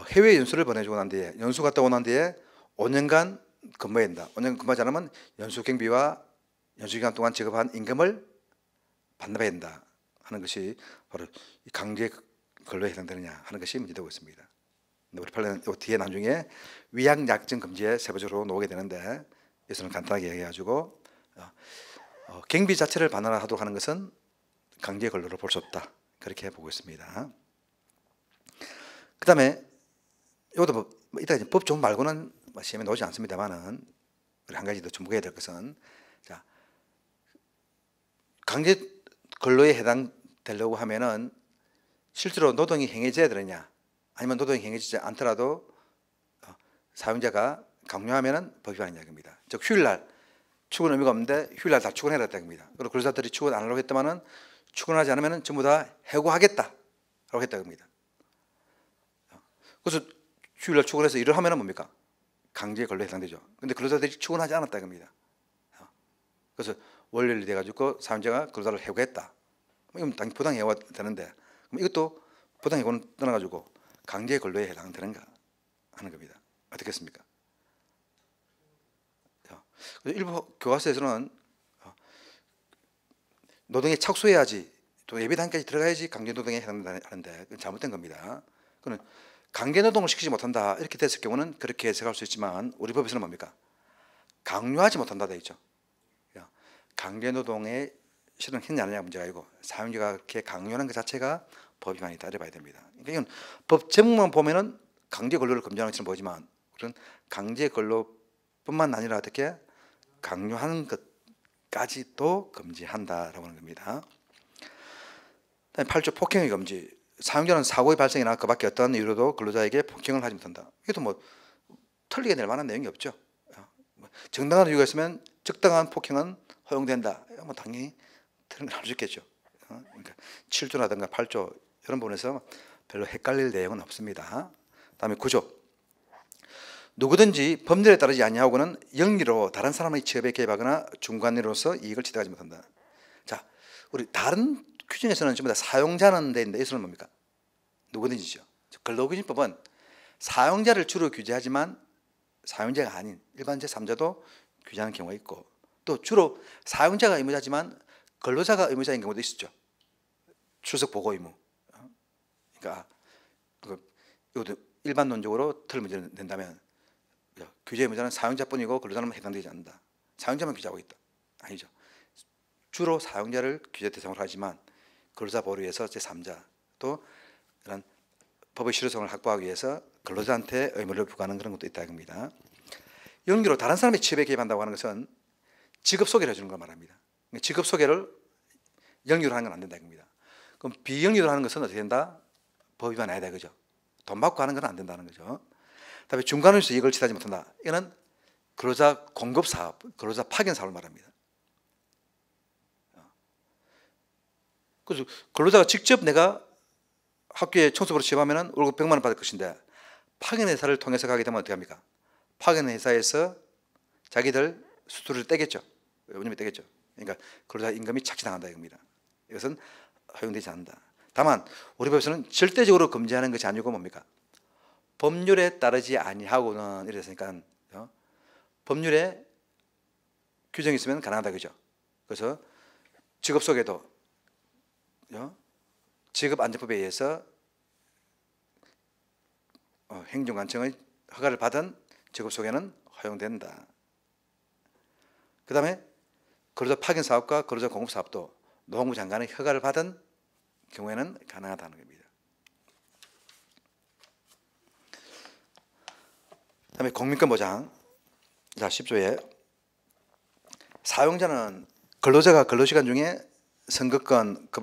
해외 연수를 보내주고 난 뒤에 연수 갔다 오고 난 뒤에 5년간 근무해야 된다. 5년 근무하지 않으면 연수 경비와 연수 기간 동안 지급한 임금을 반납해야 된다 하는 것이 바로 강제 근로에 해당되느냐 하는 것이 문제되고 있습니다. 우리 판례는 뒤에 나중에 위약약정 금지에 세부적으로 나오게 되는데 여기서는 간단하게 얘기해가지고 경비 자체를 반환하도록 하는 것은 강제 근로로 볼 수 없다. 그렇게 보고 있습니다. 그 다음에 이것도 뭐 이따 이제 법조문 말고는 시험에 나오지 않습니다만은 우리 한 가지 더 주목해야 될 것은 자, 강제 근로에 해당되려고 하면은 실제로 노동이 행해져야 되느냐 아니면 노동이 행해지지 않더라도 사용자가 강요하면은 법이 위반 이야기입니다. 즉 휴일날 출근 의무가 없는데 휴일날 다 출근해라 했다입니다. 그리고 근로자들이 출근 안 하려고 했더만은 출근하지 않으면은 전부 다 해고하겠다라고 했다 겁니다. 그래서 휴일날 출근해서 일을 하면은 뭡니까? 강제 근로에 해당되죠. 근데 근로자들이 출근하지 않았다 겁니다. 그래서 월요일이 돼가지고 사용자가 근로자를 해고했다. 이건 당연히 부당해고가 되는데 그럼 이것도 부당해고는 떠나가지고 강제 근로에 해당되는가 하는 겁니다. 어떻겠습니까? 일부 교과서에서는 노동에 착수해야지 또 예비 단계까지 들어가야지 강제 노동에 해당하는데 그건 잘못된 겁니다. 그는 강제 노동을 시키지 못한다 이렇게 됐을 경우는 그렇게 해석할 수 있지만 우리 법에서는 뭡니까? 강요하지 못한다 되어 있죠. 강제 노동에 실은 했냐 안 했냐 문제가 아니고 사용자가 그렇게 강요하는 것 자체가 법 위반이다 이렇게 봐야 됩니다. 그러니까 이건 법 제목만 보면은 강제 근로를 금지하는 것처럼 보이지만 그런 강제 근로뿐만 아니라 어떻게 강요하는 것까지도 금지한다라고 하는 겁니다. 8조 폭행의 금지. 사용자는 사고의 발생이나 그밖에 어떤 이유로도 근로자에게 폭행을 하지 못한다. 이것도 뭐 틀리게 낼 만한 내용이 없죠. 정당한 이유가 있으면 적당한 폭행은 허용된다. 뭐 당연히 틀린 걸 알 수 있겠죠. 그러니까 7조라든가 8조 이런 부분에서 별로 헷갈릴 내용은 없습니다. 다음에 9조. 누구든지 법률에 따르지 아니하고는 영리로 다른 사람의 취업에 개입하거나 중간인으로서 이익을 취득하지 못한다. 자, 우리 다른 규정에서는 전부 다 사용자는 데 있는데 여기서는 뭡니까? 누구든지죠. 근로기준법은 사용자를 주로 규제하지만 사용자가 아닌 일반 제3자도 규제하는 경우가 있고 또 주로 사용자가 의무자지만 근로자가 의무자인 경우도 있었죠. 출석 보고 의무. 그러니까 이것도 일반론적으로 틀을 문제를 낸다면 규제 의무자는 사용자뿐이고 근로자는 해당되지 않는다. 사용자만 규제하고 있다. 아니죠. 주로 사용자를 규제 대상으로 하지만 근로자 보호를 위해서 제3자 또 이런 법의 실효성을 확보하기 위해서 근로자한테 의무를 부과하는 그런 것도 있다 겁니다. 연기로 다른 사람의 취업에 개입한다고 하는 것은 직업 소개를 해주는 걸 말합니다. 직업 소개를 영리로 하는 건 안 된다 겁니다. 그럼 비영리로 하는 것은 어떻게 된다? 법 위반 아니다 그죠? 돈 받고 하는 건 안 된다는 거죠. 다음에 중간에서 이익을 취하지 못한다. 이거는 근로자 공급 사업, 근로자 파견 사업을 말합니다. 그래서 근로자가 직접 내가 학교에 청소부로 취업하면 월급 100만 원 받을 것인데 파견 회사를 통해서 가게 되면 어떻게 합니까? 파견 회사에서 자기들 수수료를 떼겠죠. 운임이 떼겠죠. 그러니까 근로자 임금이 착취당한다 이겁니다. 이것은 허용되지 않는다. 다만 우리 법에서는 절대적으로 금지하는 것이 아니고 뭡니까? 법률에 따르지 아니하고는 이랬으니까 법률에 규정이 있으면 가능하다 그죠? 그래서 직업 소개도 직업안전법에 의해서 행정관청의 허가를 받은 직업 소개는 허용된다. 그 다음에 근로자 파견 사업과 근로자 공급 사업도 노동부 장관의 허가를 받은 경우에는 가능하다는 겁니다. 그 다음에 국민권 보장. 자, 10조에 사용자는 근로자가 근로시간 중에 선거권, 그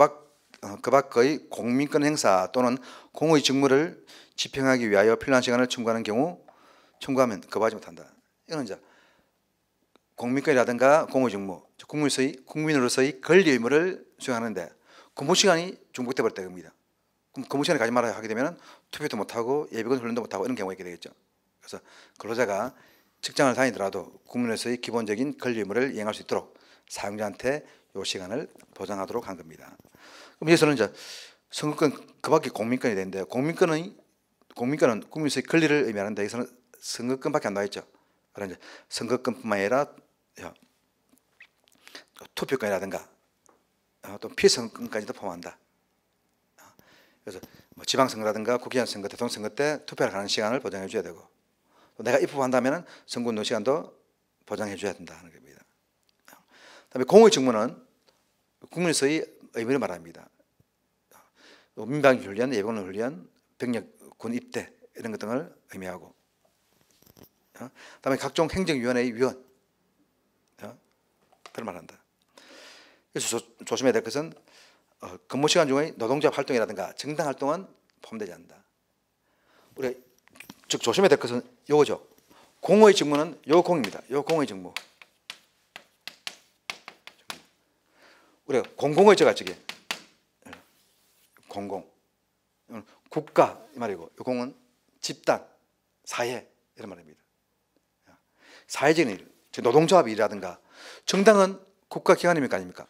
밖의 공민권 행사 또는 공의 직무를 집행하기 위하여 필요한 시간을 청구하는 경우 청구하면 거부하지 못한다. 이건 이제 공민권이라든가 공의 직무, 국민으로서의 권리 의무를 수행하는데 근무 시간이 중복돼 버렸다 겁니다. 그럼 근무 시간에 가지 말아야 하게 되면 투표도 못하고 예비군 훈련도 못하고 이런 경우가 있게 되겠죠. 그래서 근로자가 직장을 다니더라도 국민으로서의 기본적인 권리 의무를 이행할 수 있도록 사용자한테 이 시간을 보장하도록 한 겁니다. 그럼 여기서는 이제 선거권 그 밖에 공민권이 되는데 공민권은 국민으로서의 권리를 의미하는데 여기서는 선거권밖에 안 나와 있죠. 그래서 이제 선거권뿐만 아니라 투표권이라든가 또 피선거권까지도 포함한다. 그래서 뭐 지방선거라든가 국회의원 선거, 대통령 선거 때 투표를 하는 시간을 보장해 줘야 되고 또 내가 입후한다면 선거 운동 시간도 보장해 줘야 된다는 겁니다. 그다음에 공의 직무는 국민에서의 의무를 말합니다. 민방위 훈련, 예비군 훈련, 병력 군 입대 이런 것 등을 의미하고, 그다음에 각종 행정위원회의 위원, 그런 말한다. 그래서 조심해야 될 것은 근무 시간 중에 노동자 활동이라든가 정당 활동은 포함되지 않는다. 우리 즉 조심해야 될 것은 요거죠. 공의 직무는 요 공입니다. 요 공의 직무. 우리가 공공의 저가 저게 공공, 국가 이 말이고, 요 공은 집단, 사회 이런 말입니다. 사회적인 일, 즉 노동조합 일이라든가, 정당은 국가기관입니까 아닙니까?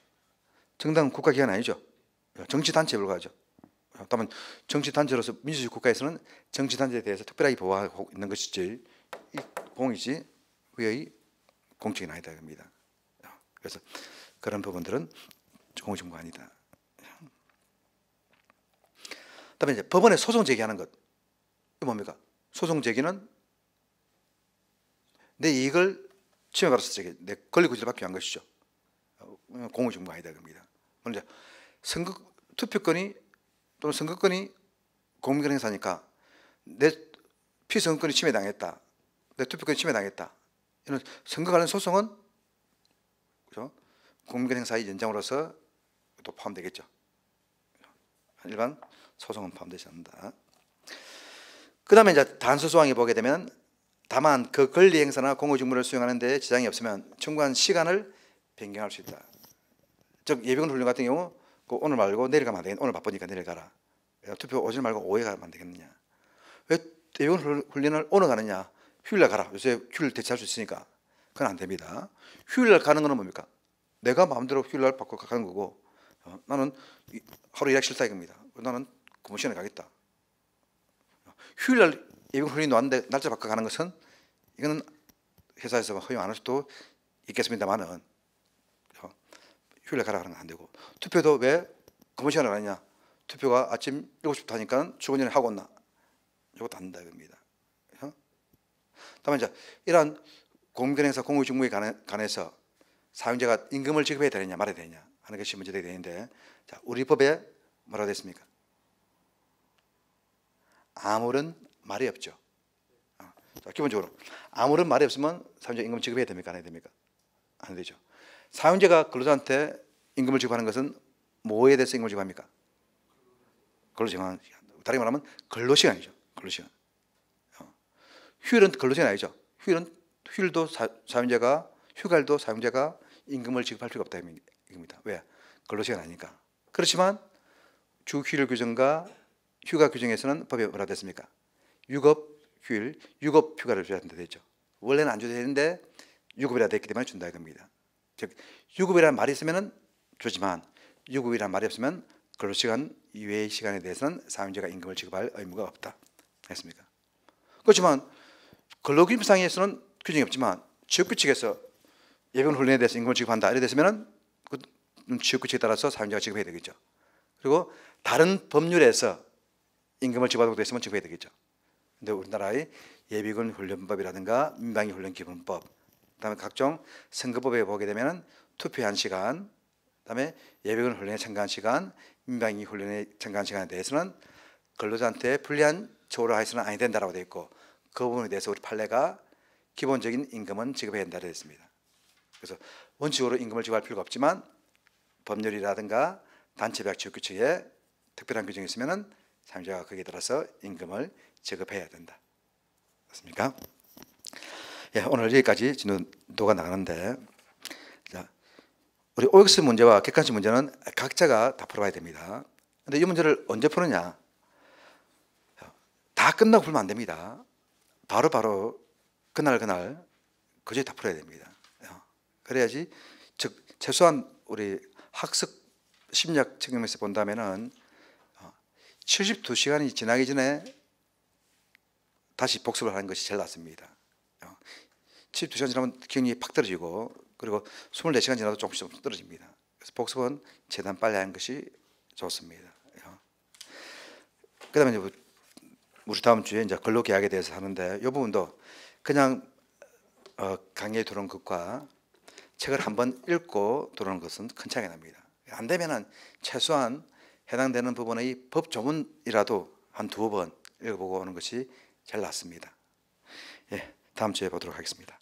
정당은 국가기관 아니죠. 정치단체에 불과하죠. 다만 정치단체로서 민주주의 국가에서는 정치단체에 대해서 특별하게 보호하고 있는 것이지 이 공이지 그의 공적인 아니다 겁니다. 그래서 그런 부분들은 공직무가 아니다. 그다음에 이제 법원에 소송 제기하는 것, 이거 뭡니까? 소송 제기는 내 이익을 침해받아서 제기, 내 권리 구제를 받기 위한 것이죠. 공직무가 아니다 겁니다. 먼저 투표권이 또는 선거권이 공민권 행사니까 내 피선거권이 침해당했다, 내 투표권이 침해당했다, 이런 선거 관련 소송은 그렇죠? 공민권 행사의 연장으로서 또 포함되겠죠. 일반 소송은 포함되지 않는다. 그 다음에 이제 단서조항에 보게 되면, 다만 그 권리 행사나 공의 직무를 수행하는 데 지장이 없으면 청구한 시간을 변경할 수 있다. 즉 예비군 훈련 같은 경우 오늘 말고 내일 가면 안 되겠냐, 오늘 바쁘니까 내일 가라, 투표 오늘 말고 오후에 가면 안 되겠느냐, 왜 예비군 훈련을 오늘 가느냐, 휴일날 가라, 요새 휴일 대체할 수 있으니까. 그건 안 됩니다. 휴일날 가는 거는 뭡니까? 내가 마음대로 휴일날 바꿔 가는 거고, 나는 하루 일하기 싫다 이겁니다. 나는 근무 시간에 가겠다. 휴일날 예비군 훈련이 나왔는데 날짜 바꿔 가는 것은, 이거는 회사에서 허용 안 할 수도 있겠습니다만은 휴일날 가라 하는 건 안 되고, 투표도 왜 근무 시간에 가느냐, 투표가 아침 7시부터 하니까 출근 전에 하고 온나, 이것도 안 된다 이겁니다. 다만 이제 이러한 공민권 행사 공의 직무에 관해서 사용자가 임금을 지급해야 되느냐 말아야 되느냐 하는 것이 문제되게 되는데, 자, 우리 법에 뭐라고 되어 있습니까? 아무런 말이 없죠. 자, 기본적으로 아무런 말이 없으면 사용자 임금 지급해야 됩니까 안 해야 됩니까? 안 되죠. 사용자가 근로자한테 임금을 지급하는 것은 뭐에 대해서 임금을 지급합니까? 근로시간. 다르게 말하면 근로시간이죠. 근로시간. 휴일은 근로시간 아니죠. 휴일도 사용자가, 휴가일도 사용자가 임금을 지급할 필요가 없다 이겁니다. 왜? 근로시간 아니니까. 그렇지만 주 휴일 규정과 휴가 규정에서는 법에 뭐라 됐습니까? 유급 휴일, 유급 휴가를 줘야 된다 되죠. 원래는 안 줘야 되는데 유급이라 됐기 때문에 준다 이겁니다. 즉 유급이라는 말이 있으면 주지만 유급이라는 말이 없으면 근로시간 이외의 시간에 대해서는 사용자가 임금을 지급할 의무가 없다 했습니까? 그렇지만 근로기준상에서는 규정이 없지만 지역규칙에서 예비군 훈련에 대해서 임금을 지급한다 이래 됐으면 그 지역규칙에 따라서 사용자가 지급해야 되겠죠. 그리고 다른 법률에서 임금을 지급하도록 됐으면 지급해야 되겠죠. 근데 우리나라의 예비군 훈련법이라든가 민방위 훈련 기본법, 그다음에 각종 선거법에 보게 되면 투표한 시간, 그다음에 예비군 훈련에 참가한 시간, 민방위 훈련에 참가한 시간에 대해서는 근로자한테 불리한 처우를 해서는 아니 된다라고 되어 있고, 그 부분에 대해서 우리 판례가 기본적인 임금은 지급해야 된다고 되어 있습니다. 그래서 원칙으로 임금을 지급할 필요가 없지만 법률이라든가 단체별 지역규칙에 특별한 규정이 있으면은 사용자가 거기에 따라서 임금을 지급해야 된다. 맞습니까? 예, 오늘 여기까지 진도가 나가는데, 자, 우리 OX 문제와 객관식 문제는 각자가 다 풀어봐야 됩니다. 근데 이 문제를 언제 푸느냐? 다 끝나고 풀면 안 됩니다. 바로 그날 그제 다 풀어야 됩니다. 그래야지, 즉 최소한 우리 학습 심리학 측면에서 본다면은 72시간이 지나기 전에 다시 복습을 하는 것이 제일 낫습니다. 72시간 지나면 기억력이 팍 떨어지고, 그리고 24시간 지나도 조금씩 떨어집니다. 그래서 복습은 최대한 빨리 하는 것이 좋습니다. 그 다음에 우리 다음 주에 이제 근로계약에 대해서 하는데, 이 부분도 그냥 강의에 들어온 것과 책을 한번 읽고 들어오는 것은 큰 차이가 납니다. 안 되면은 최소한 해당되는 부분의 법 조문이라도 한 2번 읽어보고 오는 것이 제일 낫습니다. 예, 다음 주에 보도록 하겠습니다.